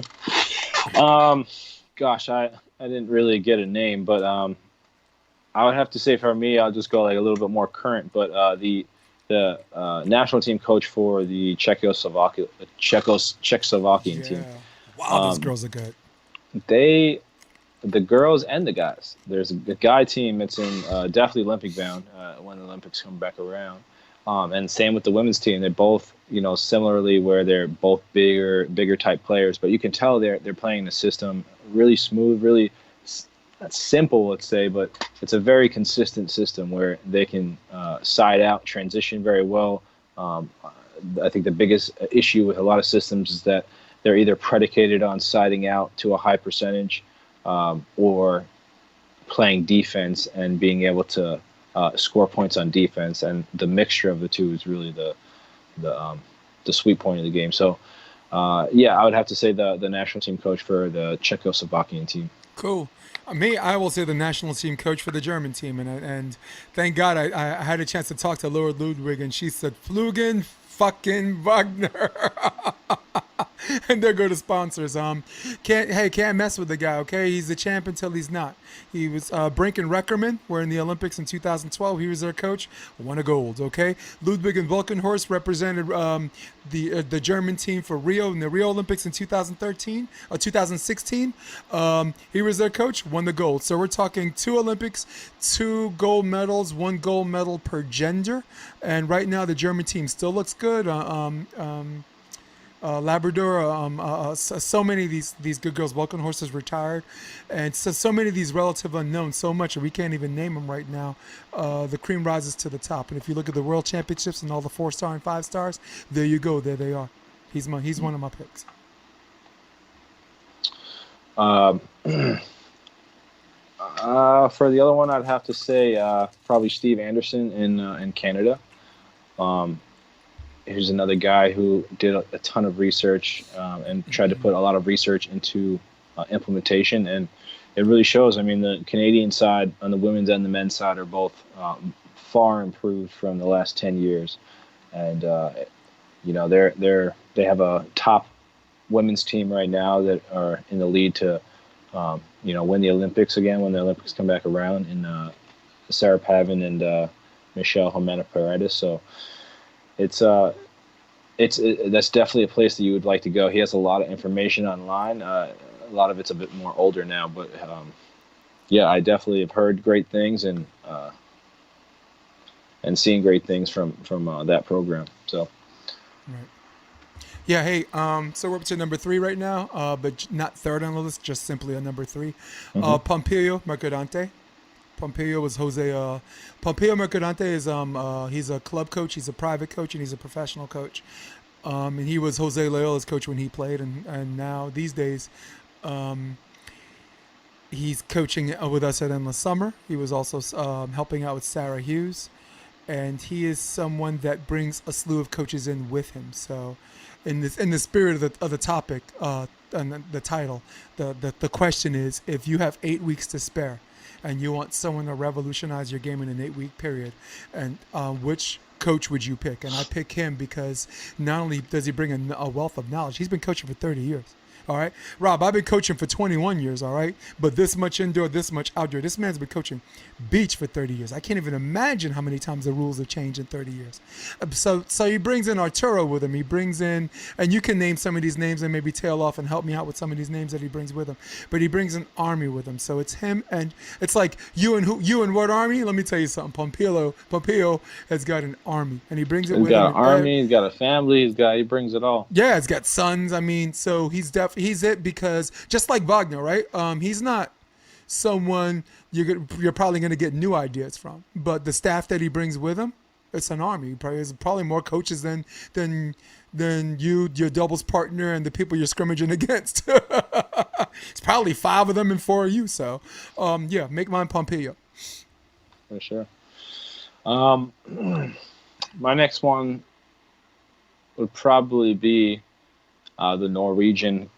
Gosh, I didn't really get a name, but I would have to say for me, I'll just go like a little bit more current. But the national team coach for the Czechoslovakian team. Wow, those girls are good. The girls and the guys. There's a guy team that's in definitely Olympic bound when the Olympics come back around. And same with the women's team. They're both, similarly where they're both bigger type players, but you can tell they're playing the system really smooth, really not simple, let's say, but it's a very consistent system where they can side out, transition very well. I think the biggest issue with a lot of systems is that they're either predicated on siding out to a high percentage or playing defense and being able to score points on defense. And the mixture of the two is really the sweet point of the game. So, I would have to say the national team coach for the Czechoslovakian team. Cool. I will say the national team coach for the German team, and thank God I had a chance to talk to Laura Ludwig, and she said, "Flugen fucking Wagner." And there go the sponsors. Can't mess with the guy, okay? He's the champ until he's not. He was Brink and Reckerman were in the Olympics in 2012. He was their coach, won a gold, okay? Ludwig and Volkenhorst represented the German team for Rio in the Rio Olympics in 2016. He was their coach, won the gold. So we're talking 2 Olympics, 2 gold medals, 1 gold medal per gender. And right now the German team still looks good. Labrador, so many of these good girls. Volkenhorst is retired, and so many of these relative unknowns, so much we can't even name them right now. The cream rises to the top, and if you look at the World Championships and all the 4-star and 5 stars, there you go, there they are. He's one of my picks. For the other one, I'd have to say probably Steve Anderson in Canada. Here's another guy who did a ton of research and tried to put a lot of research into implementation, and it really shows. I mean, the Canadian side on the women's and the men's side are both far improved from the last 10 years, and they have a top women's team right now that are in the lead to win the Olympics again when the Olympics come back around in Sarah Pavin and Michelle Jimena Paredes. So it's that's definitely a place that you would like to go. He has a lot of information online. A lot of it's a bit more older now, but yeah, I definitely have heard great things and seen great things from that program. So. Right. Yeah, hey, so we're up to number 3 right now, but not third on the list, just simply a number 3. Pompeo Mercadante. Pompeo was Jose. Pompeo Mercadante is he's a club coach, he's a private coach, and he's a professional coach. And he was Jose Loyola's coach when he played, and now these days, he's coaching with us at Endless Summer. He was also helping out with Sarah Hughes, and he is someone that brings a slew of coaches in with him. So, in the spirit of the topic and the title, the question is, if you have 8 weeks to spare, and you want someone to revolutionize your game in an 8-week period, and which coach would you pick? And I pick him because not only does he bring a wealth of knowledge, he's been coaching for 30 years. All right, Rob, I've been coaching for 21 years. All right, but this much indoor, this much outdoor. This man's been coaching beach for 30 years. I can't even imagine how many times the rules have changed in 30 years. So he brings in Arturo with him. He brings in, and you can name some of these names and maybe tail off and help me out with some of these names that he brings with him. But he brings an army with him. So it's him, and it's like you and what army? Let me tell you something. Pompeo has got an army, and he brings it with him. He's got an army. He's got a family. He brings it all. Yeah, he's got sons. I mean, so he's it, because just like Wagner, right? He's not someone you're probably going to get new ideas from, but the staff that he brings with him, it's an army. There's probably more coaches than you, your doubles partner, and the people you're scrimmaging against. It's probably 5 of them and 4 of you. So, yeah, make mine Pompeo. For sure. My next one would probably be the Norwegian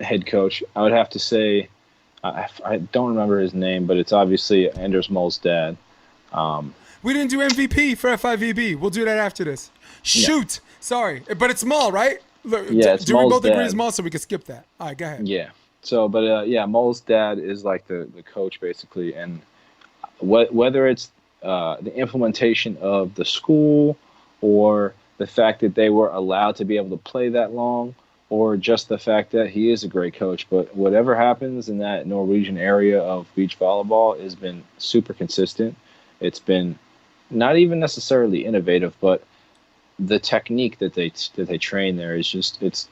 head coach. I would have to say, I don't remember his name, but it's obviously Anders Moll's dad. We didn't do MVP for FIVB. We'll do that after this. Shoot. Yeah. Sorry. But it's Moll, right? Yeah, it's do Moll's we both dad. agree it's Moll, so we can skip that? All right, go ahead. Yeah. So, but yeah, Moll's dad is like the coach, basically. And whether it's the implementation of the school or the fact that they were allowed to be able to play that long, or just the fact that he is a great coach. But whatever happens in that Norwegian area of beach volleyball has been super consistent. It's been not even necessarily innovative, but the technique that they train there is just it's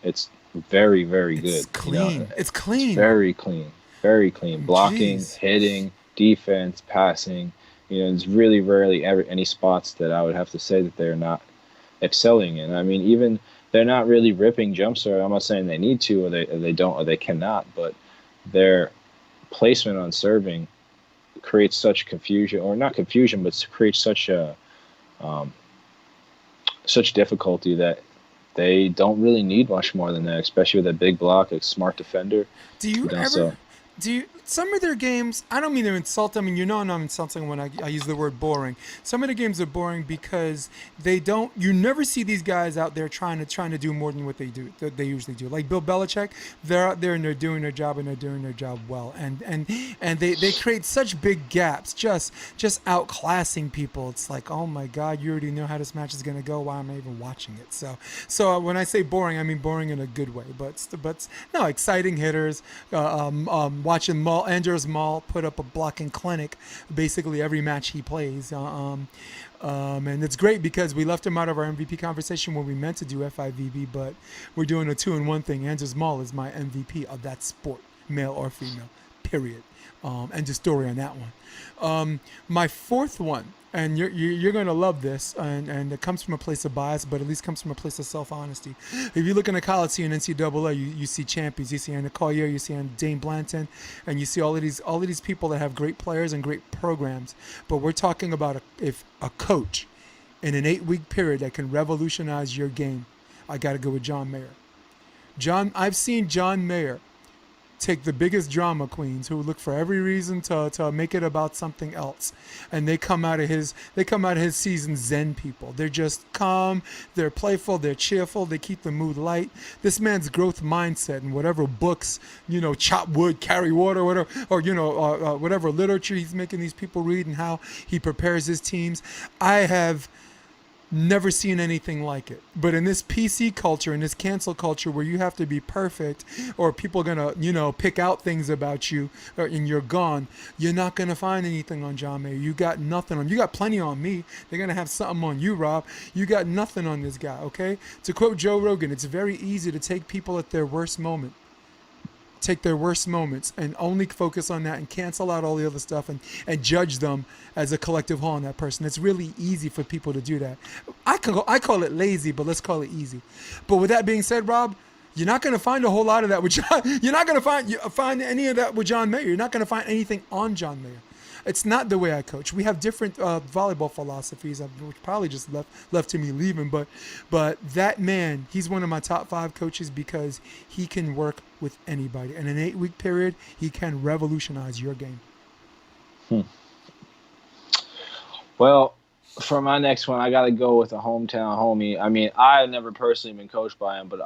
very, very good. It's clean. You know? It's clean. It's very clean. Very clean. Blocking, Jeez. Hitting, defense, passing. You know, there's really rarely ever any spots that I would have to say that they're not excelling in. I mean, even they're not really ripping jump serve. I'm not saying they need to, or they don't, or they cannot, but their placement on serving creates such confusion, or not confusion, but creates such a such difficulty that they don't really need much more than that, especially with a big block, a smart defender. Some of their games, I don't mean to insult them, and you know I'm not insulting when I use the word boring. Some of the games are boring because you never see these guys out there trying to do more than what they usually do. Like Bill Belichick, they're out there and they're doing their job, and they're doing their job well. And they create such big gaps, just outclassing people. It's like, oh my God, you already know how this match is going to go. Why am I even watching it? So when I say boring, I mean boring in a good way. But no, exciting hitters, watching Anders Moll put up a blocking clinic basically every match he plays. And it's great because we left him out of our MVP conversation when we meant to do FIVB, but we're doing a 2-in-1 thing. Anders Moll is my MVP of that sport, male or female, period. End of story on that one. My fourth one, and you're going to love this, and it comes from a place of bias, but at least comes from a place of self-honesty. If you look in the college scene, NCAA, you see champions. You see Anna Collier, you see Dane Blanton, and you see all of these people that have great players and great programs. But we're talking about if a coach in an 8-week period that can revolutionize your game, I got to go with John Mayer. I've seen John Mayer take the biggest drama queens who look for every reason to make it about something else, and they come out of his season zen people. They're just calm, they're playful, they're cheerful, they keep the mood light. This man's growth mindset and whatever books, chop wood, carry water, whatever, or whatever literature he's making these people read and how he prepares his teams. I have Never seen anything like it. But in this PC culture, in this cancel culture where you have to be perfect or people are going to, pick out things about you and you're gone, you're not going to find anything on John Mayer. You got nothing on. You got plenty on me. They're going to have something on you, Rob. You got nothing on this guy, okay? To quote Joe Rogan, it's very easy to take people at their worst moment. Take their worst moments and only focus on that and cancel out all the other stuff and judge them as a collective whole on that person. It's really easy for people to do that. I call it lazy, but let's call it easy. But with that being said, Rob, you're not going to find a whole lot of that with John. You're not going to find any of that with John Mayer. You're not going to find anything on John Mayer. It's not the way I coach. We have different volleyball philosophies, which probably just left to me leaving. But that man, he's one of my top 5 coaches because he can work with anybody. In an 8-week period, he can revolutionize your game. Well, for my next one, I got to go with a hometown homie. I mean, I've never personally been coached by him, but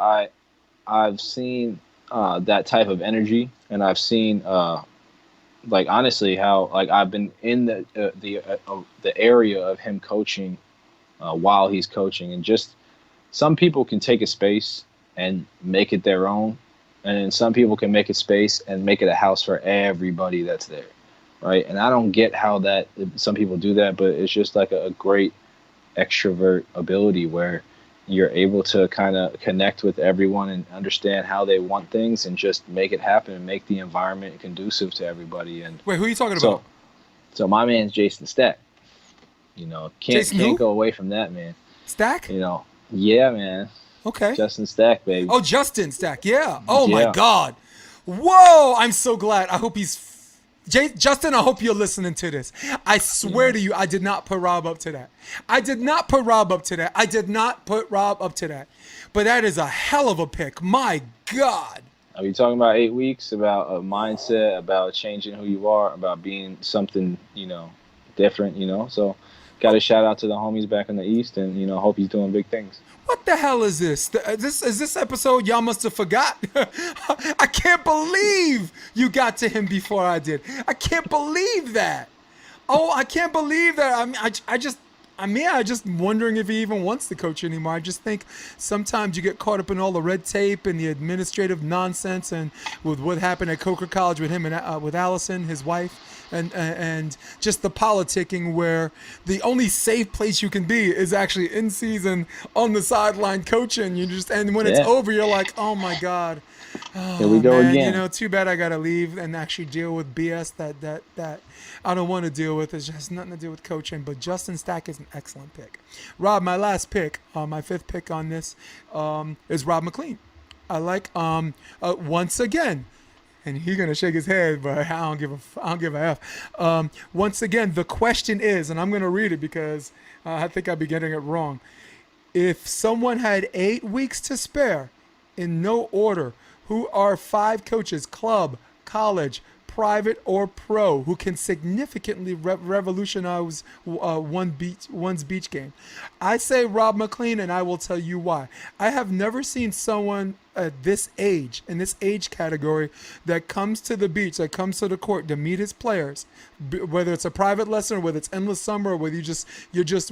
I've seen that type of energy, and I've seen honestly how I've been in the area of him coaching while he's coaching, and just some people can take a space and make it their own, and then some people can make a space and make it a house for everybody that's there, right? And I don't get how that some people do that, but it's just like a great extrovert ability where you're able to kind of connect with everyone and understand how they want things and just make it happen and make the environment conducive to everybody. And wait, who are you talking about? So my man's Jason Stack. Can't go away from that, man. Stack? Yeah, man. Okay. Justin Stack, baby. Oh, Justin Stack, yeah. Oh, yeah. My God. Whoa, I'm so glad. I hope he's... Justin, I hope you're listening to this. I swear to you, I did not put Rob up to that. I did not put Rob up to that. But that is a hell of a pick. My God. Are we talking about 8 weeks, about a mindset, about changing who you are, about being something, different, So got to shout out to the homies back in the East and, hope he's doing big things. What the hell is this? Is this episode y'all must have forgot? I can't believe you got to him before I did. I can't believe that. Oh, I can't believe that. I just wondering if he even wants to coach anymore. I just think sometimes you get caught up in all the red tape and the administrative nonsense, and with what happened at Coker College with him and with Allison, his wife. And just the politicking where the only safe place you can be is actually in season on the sideline coaching. And when it's over, you're like, oh my God, here we go again. Too bad I gotta leave and actually deal with BS that I don't want to deal with. It has nothing to do with coaching. But Justin Stack is an excellent pick. Rob, my last pick, my 5th pick on this is Rob McLean. I like once again. And he's gonna shake his head, but I don't give a f. Once again, the question is, and I'm gonna read it because I think I'd be getting it wrong. If someone had 8 weeks to spare, in no order, who are 5 coaches, club, college, private, or pro, who can significantly revolutionize one's beach game? I say Rob McLean, and I will tell you why. I have never seen someone at this age, in this age category, that comes to the beach, that comes to the court to meet his players, whether it's a private lesson or whether it's endless summer or whether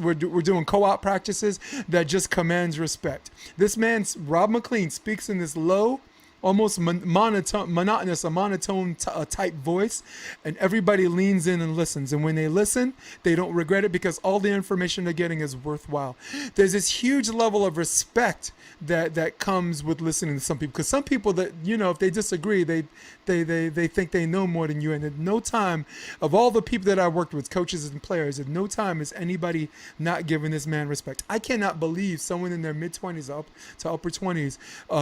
we're doing co-op practices, that just commands respect. This man's Rob McLean speaks in this low, almost monotonous, a monotone type voice, and everybody leans in and listens. And when they listen, they don't regret it because all the information they're getting is worthwhile. There's this huge level of respect that comes with listening to some people, because some people that, if they disagree, they think they know more than you. And at no time of all the people that I worked with, coaches and players, at no time is anybody not giving this man respect. I cannot believe someone in their mid-20s up to upper 20s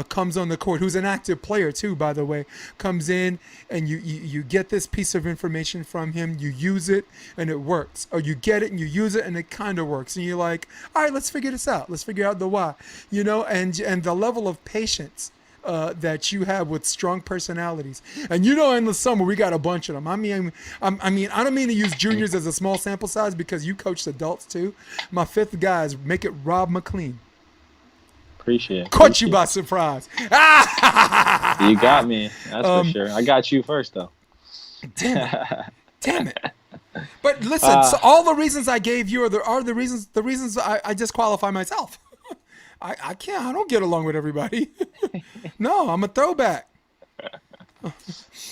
comes on the court, who's an active player too, by the way, comes in and you get this piece of information from him, you use it and it works, or you get it and you use it and it kind of works, and you're like, all right, let's figure this out, let's figure out the why, and the level of patience that you have with strong personalities. And in the summer we got a bunch of them. I mean, I don't mean to use juniors as a small sample size because you coached adults too. My 5th guy is make it Rob McLean. Appreciate it. Caught you by surprise. You got me. That's for sure. I got you first, though. Damn it. But listen, so all the reasons I gave you are the reasons I disqualify myself. I can't. I don't get along with everybody. No, I'm a throwback.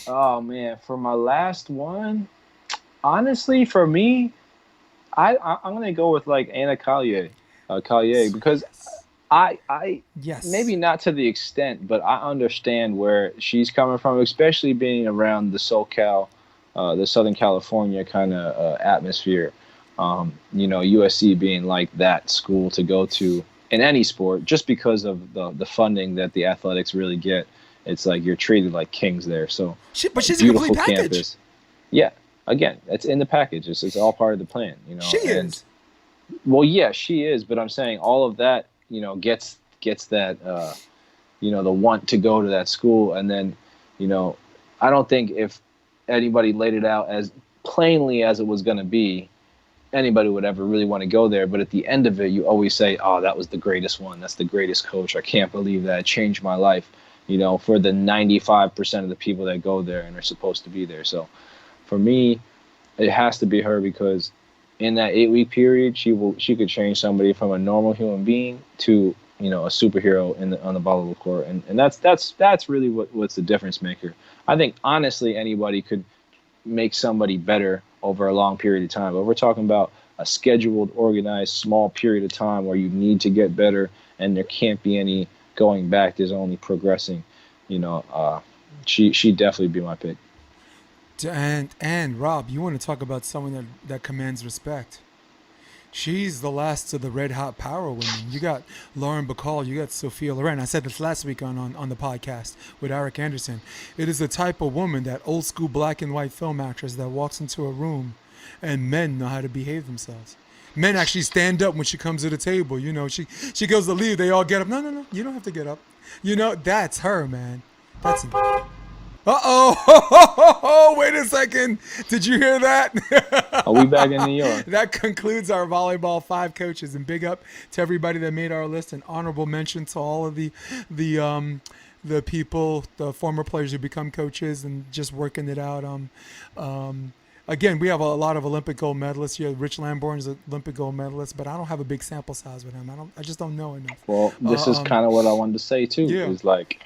Oh man, for my last one, honestly, for me, I'm gonna go with like Anna Collier, because Yes. I Yes. maybe not to the extent, but I understand where she's coming from, especially being around the SoCal, the Southern California kind of atmosphere. USC being like that school to go to in any sport, just because of the funding that the athletics really get. It's like you're treated like kings there. So, But she's a complete beautiful package. campus. Yeah, again, it's in the package. It's all part of the plan, She And is. well, yeah, she is, but I'm saying all of that, gets that, the want to go to that school, and then, you know, I don't think if anybody laid it out as plainly as it was going to be, anybody would ever really want to go there. But at the end of it, you always say, "Oh, that was the greatest one. That's the greatest coach. I can't believe that. It changed my life." For the 95% of the people that go there and are supposed to be there. So, for me, it has to be her, because in that 8-week period, she could change somebody from a normal human being to a superhero on the volleyball court, and that's really what's the difference maker. I think honestly anybody could make somebody better over a long period of time, but we're talking about a scheduled, organized, small period of time where you need to get better, and there can't be any going back. There's only progressing. You know, she definitely be my pick. And Rob, you want to talk about someone that commands respect? She's the last of the red hot power women. You got Lauren Bacall, you got Sophia Loren. I said this last week on the podcast with Eric Anderson. It is the type of woman, that old school black and white film actress, that walks into a room and men know how to behave themselves. Men actually stand up when she comes to the table. She goes to leave, they all get up. No, no, no, you don't have to get up. That's her, man. That's Uh-oh. Wait a second. Did you hear that? Are we back in New York? That concludes our volleyball five coaches, and big up to everybody that made our list, and honorable mention to all of the people, the former players who become coaches and just working it out. Again, we have a lot of Olympic gold medalists here. Rich Lamborn is an Olympic gold medalist, but I don't have a big sample size with him. I just don't know enough. Well, this is kind of what I wanted to say too. Yeah. Is like,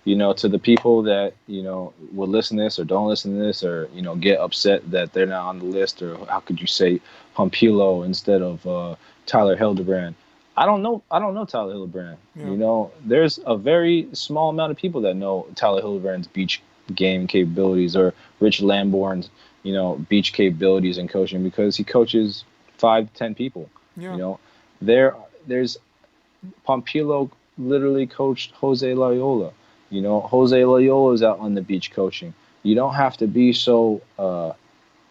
to the people that will listen to this or don't listen to this, or get upset that they're not on the list, or how could you say Pompilo instead of Tyler Hildebrand? I don't know. I don't know Tyler Hildebrand. Yeah. There's a very small amount of people that know Tyler Hildebrand's beach game capabilities, or Rich Lamborn's beach capabilities and coaching, because he coaches 5 to 10 people. Yeah. There's Pompilo literally coached Jose Loyola. Jose Loyola is out on the beach coaching. You don't have to be so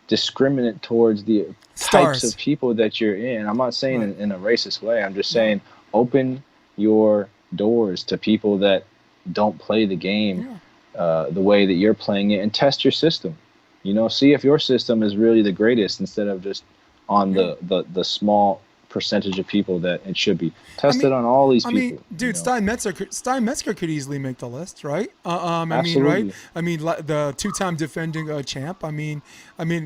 discriminate towards the types of people that you're in. I'm not saying in a racist way. I'm just saying open your doors to people that don't play the game the way that you're playing it, and test your system. See if your system is really the greatest, instead of just on the small percentage of people that it should be. Test it on all these people. Dude, Stein Metzger could easily make the list, right? Absolutely. The two-time defending champ.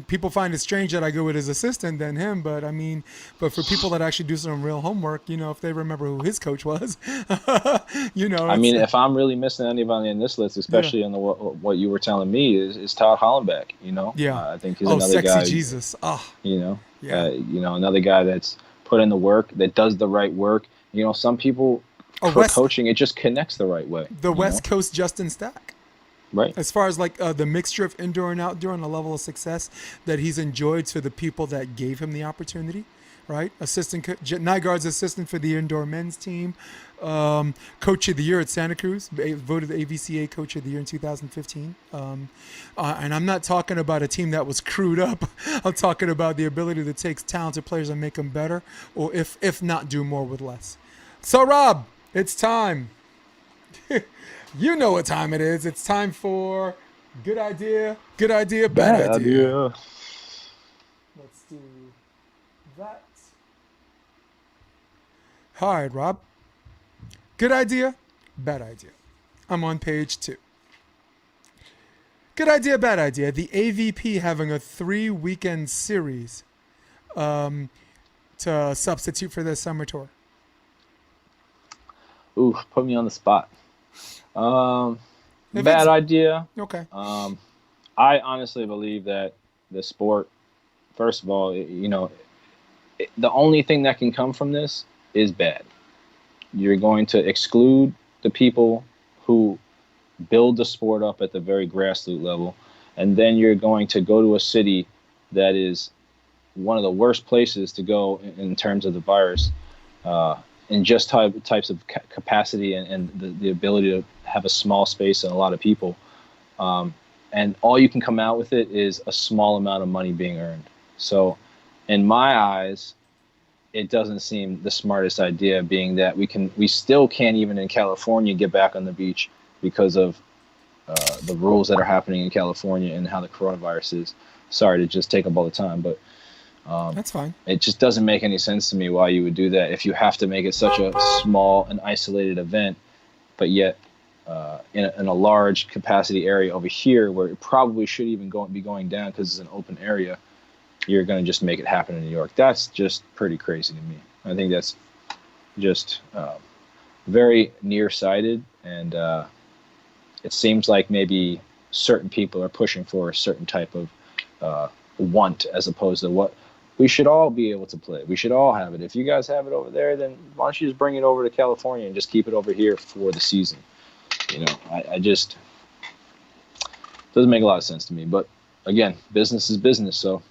People find it strange that I go with his assistant than him, but for people that actually do some real homework, if they remember who his coach was, if I'm really missing anybody in this list, especially on what you were telling me, is Todd Hollenbeck. I think he's another sexy guy. Jesus. Another guy that's put in the work, that does the right work. Some people coaching, it just connects the right way. The West Coast Justin Stack. Right. As far as the mixture of indoor and outdoor and the level of success that he's enjoyed to the people that gave him the opportunity, right? Nygaard's assistant for the indoor men's team, coach of the year at Santa Cruz, voted the AVCA coach of the year in 2015. And I'm not talking about a team that was crewed up. I'm talking about the ability to take talented players and make them better, or if not, do more with less. So, Rob, it's time. You know what time it is. It's time for good idea, bad idea. Let's do that. All right, Rob. Good idea, bad idea. I'm on page 2. Good idea, bad idea. The AVP having a 3-weekend series to substitute for their summer tour. Ooh, put me on the spot. If Bad it's idea. okay, I honestly believe that the sport, first of all, the only thing that can come from this is bad. You're going to exclude the people who build the sport up at the very grassroots level, and then you're going to go to a city that is one of the worst places to go in terms of the virus, in just types of capacity and the ability to have a small space and a lot of people. And all you can come out with it is a small amount of money being earned. So in my eyes, it doesn't seem the smartest idea, being that we still can't even in California get back on the beach because of the rules that are happening in California and how the coronavirus is. Sorry to just take up all the time, but that's fine. it just doesn't make any sense to me why you would do that if you have to make it such a small and isolated event, but yet in a large capacity area over here where it probably should even be going down because it's an open area, you're going to just make it happen in New York. That's just pretty crazy to me. I think that's just very nearsighted, and it seems like maybe certain people are pushing for a certain type of want, as opposed to what we should all be able to play. We should all have it. If you guys have it over there, then why don't you just bring it over to California and just keep it over here for the season? I just, doesn't make a lot of sense to me. But again, business is business, so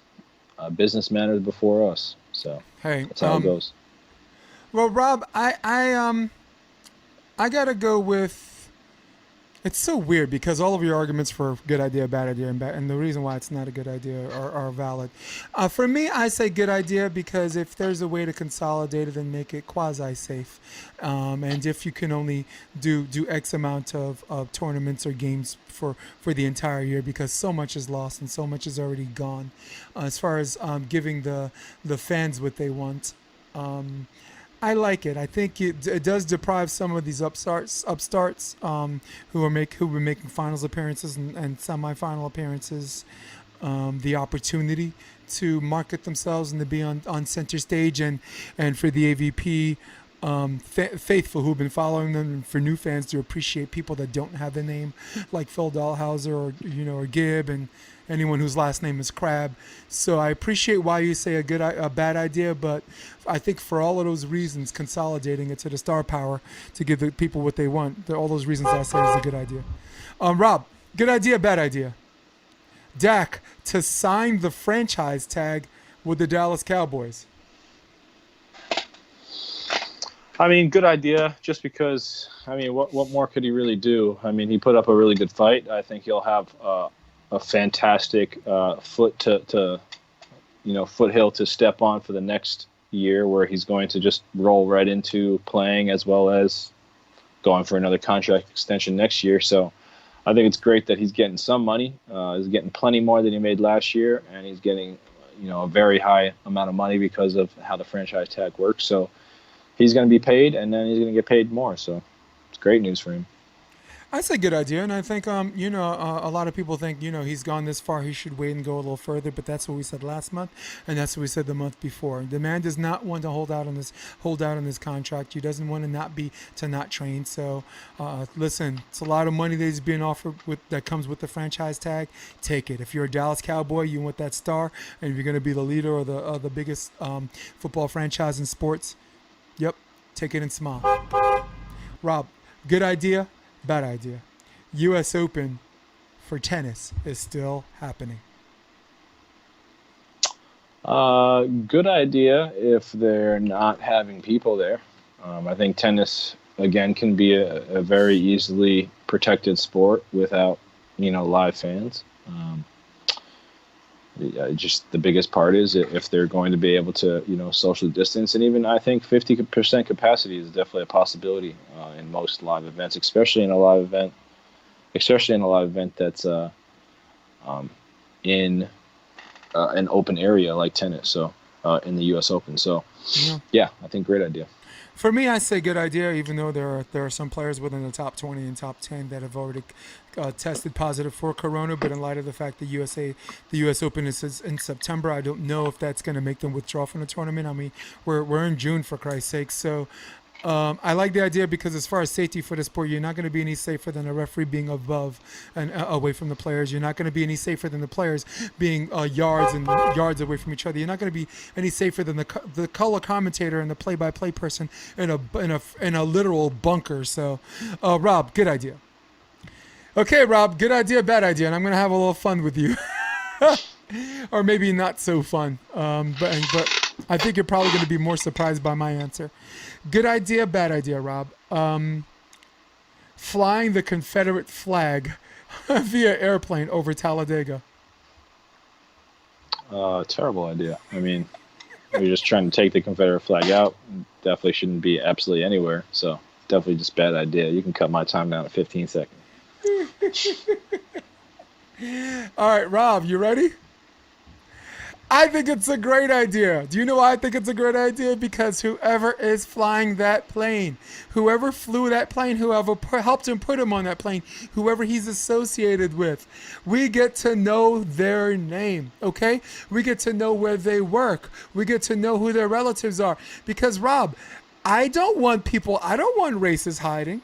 business matters before us. So Hey, that's how it goes. well, Rob, I gotta go with. It's so weird because all of your arguments for good idea, bad idea, and the reason why it's not a good idea are valid. For me, I say good idea because if there's a way to consolidate it and make it quasi-safe, and if you can only do X amount of tournaments or games for the entire year, because so much is lost and so much is already gone, as far as giving the fans what they want. I like it. I think it does deprive some of these upstarts who are making finals appearances and semifinal appearances the opportunity to market themselves and to be on center stage, and for the AVP faithful who've been following them, and for new fans to appreciate people that don't have the name, like Phil Dahlhauser or Gibb and anyone whose last name is Crab. So I appreciate why you say a bad idea, but I think for all of those reasons, consolidating it to the star power to give the people what they want, all those reasons I say is a good idea. Rob, good idea, bad idea. Dak to sign the franchise tag with the Dallas Cowboys. I mean, good idea, just because, what more could he really do? He put up a really good fight. I think he'll have a fantastic foothill to step on for the next year, where he's going to just roll right into playing as well as going for another contract extension next year. So I think it's great that he's getting some money. He's getting plenty more than he made last year, and he's getting a very high amount of money because of how the franchise tag works. So he's going to be paid, and then he's going to get paid more. So it's great news for him. I say good idea, and I think a lot of people think he's gone this far, he should wait and go a little further. But that's what we said last month, and that's what we said the month before. The man does not want to hold out on this contract. He doesn't want to not train. So listen, it's a lot of money that he's being offered that comes with the franchise tag. Take it. If you're a Dallas Cowboy, you want that star, and if you're going to be the leader or the biggest football franchise in sports, yep, take it and smile. Rob, good idea. Bad idea. U.S. Open for tennis is still happening. Good idea if they're not having people there. I think tennis, again, can be a very easily protected sport without, live fans. Just the biggest part is if they're going to be able to, social distance, and even I think 50% capacity is definitely a possibility in most live events, especially in a live event that's in an open area like tennis. So in the U.S. Open. So yeah, I think great idea. For me, I say good idea, even though there are some players within the top 20 and top 10 that have already tested positive for corona. But in light of the fact the U.S. Open is in September, I don't know if that's going to make them withdraw from the tournament. I mean, we're in June, for Christ's sake. So I like the idea because as far as safety for the sport, you're not going to be any safer than a referee being above and away from the players. You're not going to be any safer than the players being yards and yards away from each other. You're not going to be any safer than the color commentator and the play-by-play person in a literal bunker. So, Rob, good idea. Okay, Rob, good idea, bad idea, and I'm going to have a little fun with you. Or maybe not so fun, but I think you're probably going to be more surprised by my answer. Good idea, bad idea, Rob. Flying the Confederate flag via airplane over Talladega. Terrible idea. I mean, you're just trying to take the Confederate flag out. Definitely shouldn't be absolutely anywhere. So definitely just bad idea. You can cut my time down to 15 seconds. All right, Rob, you ready? I think it's a great idea. Do you know why I think it's a great idea? Because whoever is flying that plane, whoever flew that plane, whoever helped him put him on that plane, whoever he's associated with, we get to know their name, okay? We get to know where they work. We get to know who their relatives are. Because, Rob, I don't want racists hiding.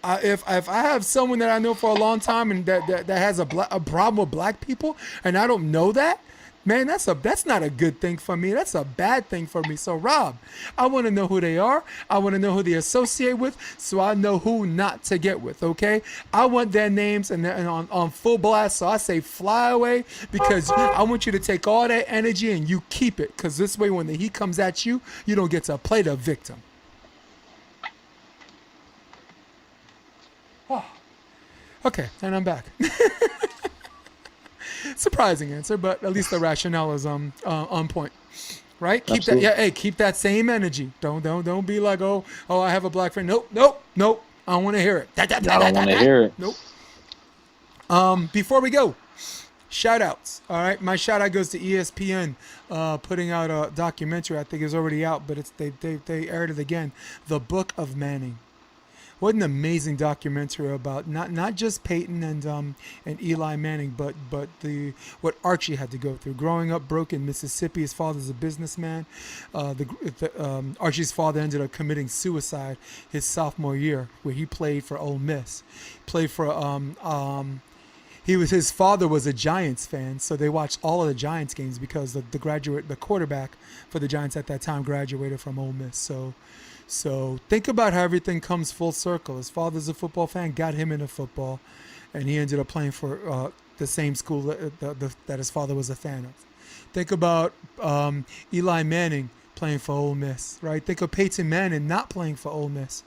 If I have someone that I know for a long time and that has a problem with black people and I don't know that, man, that's not a good thing for me. That's a bad thing for me. So, Rob, I want to know who they are. I want to know who they associate with so I know who not to get with, okay? I want their names and on full blast, so I say fly away because I want you to take all that energy and you keep it because this way when the heat comes at you, you don't get to play the victim. Oh. Okay, and I'm back. Surprising answer, but at least the rationale is on point, right? Keep Absolutely. that, yeah. Hey, keep that same energy. Don't be like, oh, I have a black friend. Nope. I don't want to hear it. I don't want to hear it. Nope. Before we go, shout outs. All right, my shout out goes to ESPN, putting out a documentary. I think it's already out, but they aired it again. The Book of Manning. What an amazing documentary about not just Peyton and Eli Manning, but what Archie had to go through. Growing up broke in Mississippi, his father's a businessman. Archie's father ended up committing suicide his sophomore year, where he played for Ole Miss. Played for his father was a Giants fan, so they watched all of the Giants games because the quarterback for the Giants at that time graduated from Ole Miss. So think about how everything comes full circle. His father's a football fan, got him into football, and he ended up playing for the same school that his father was a fan of. Think about Eli Manning playing for Ole Miss, right? Think of Peyton Manning not playing for Ole Miss,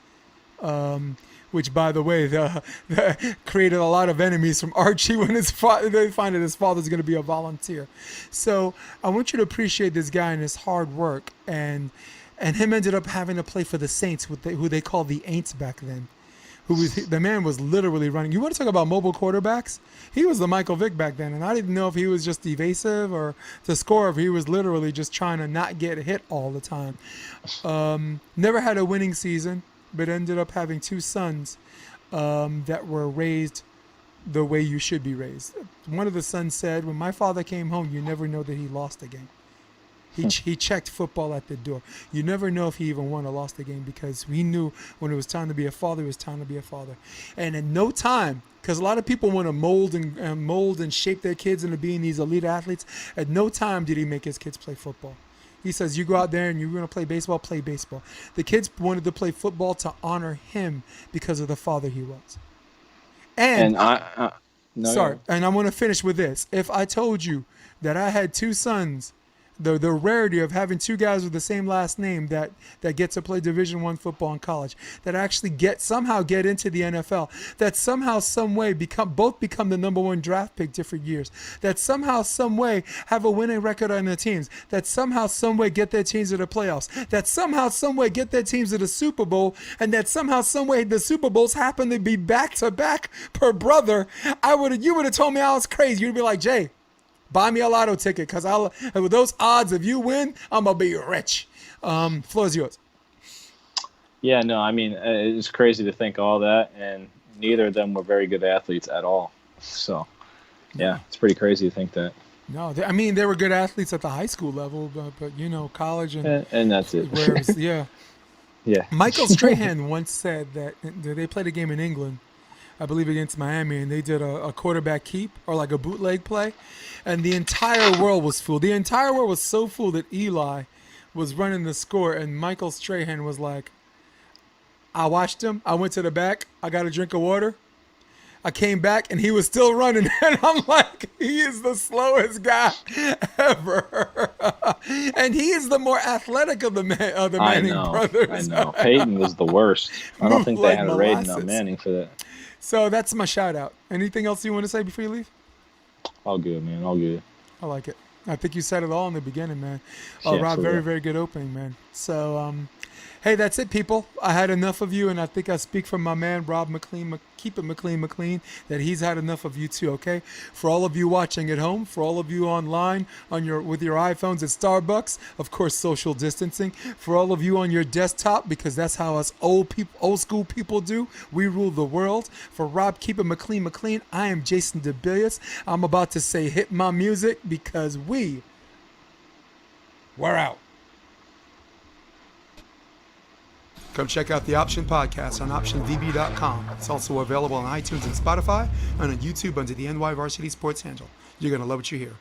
which, by the way, created a lot of enemies from Archie when they find that his father's going to be a volunteer. So I want you to appreciate this guy and his hard work, and him ended up having to play for the Saints, who they called the Aints back then. The man was literally running. You want to talk about mobile quarterbacks? He was the Michael Vick back then, and I didn't know if he was just evasive or to score, if he was literally just trying to not get hit all the time. Never had a winning season, but ended up having two sons that were raised the way you should be raised. One of the sons said, when my father came home, you never know that he lost a game. He checked football at the door. You never know if he even won or lost the game because we knew when it was time to be a father, it was time to be a father. And in no time, because a lot of people want to mold and shape their kids into being these elite athletes, at no time did he make his kids play football. He says, you go out there and you're going to play baseball, play baseball. The kids wanted to play football to honor him because of the father he was. And I want to finish with this. If I told you that I had two sons, the rarity of having two guys with the same last name that get to play Division I football in college, that actually somehow get into the NFL, that somehow, some way both become the number one draft pick different years, that somehow, some way have a winning record on their teams, that somehow, some way get their teams to the playoffs, that somehow, some way get their teams to the Super Bowl, and that somehow, some way the Super Bowls happen to be back to back per brother, you would have told me I was crazy. You'd be like, Jay, buy me a lotto ticket, because with those odds, if you win, I'm going to be rich. Floor is yours. Yeah, no, I mean, it's crazy to think all that, and neither of them were very good athletes at all. So, yeah, No. it's pretty crazy to think that. No, I mean they were good athletes at the high school level, but college and And that's it. where it was, yeah. Yeah. Michael Strahan once said that they played a game in England, I believe against Miami, and they did a quarterback keep or like a bootleg play, and the entire world was fooled. The entire world was so fooled that Eli was running the score, and Michael Strahan was like, I watched him. I went to the back. I got a drink of water. I came back and he was still running, and I'm like, he is the slowest guy ever, and he is the more athletic of the Manning I brothers. know. Peyton was the worst. I don't Move think they like had a rating on molasses. Manning for that. So that's my shout out. Anything else you want to say before you leave? All good, man. All good. I like it. I think you said it all in the beginning, man. Yeah, Rob, for very, real. very good opening, man. So, hey, that's it, people. I had enough of you, and I think I speak for my man, Rob McLean, keep it McLean, that he's had enough of you too, okay? For all of you watching at home, for all of you online with your iPhones at Starbucks, of course, social distancing. For all of you on your desktop, because that's how us old school people do. We rule the world. For Rob, keep it McLean, I am Jason DeBillius. I'm about to say hit my music because we're out. Come check out the Option Podcast on OptionVB.com. It's also available on iTunes and Spotify and on YouTube under the NY Varsity Sports handle. You're going to love what you hear.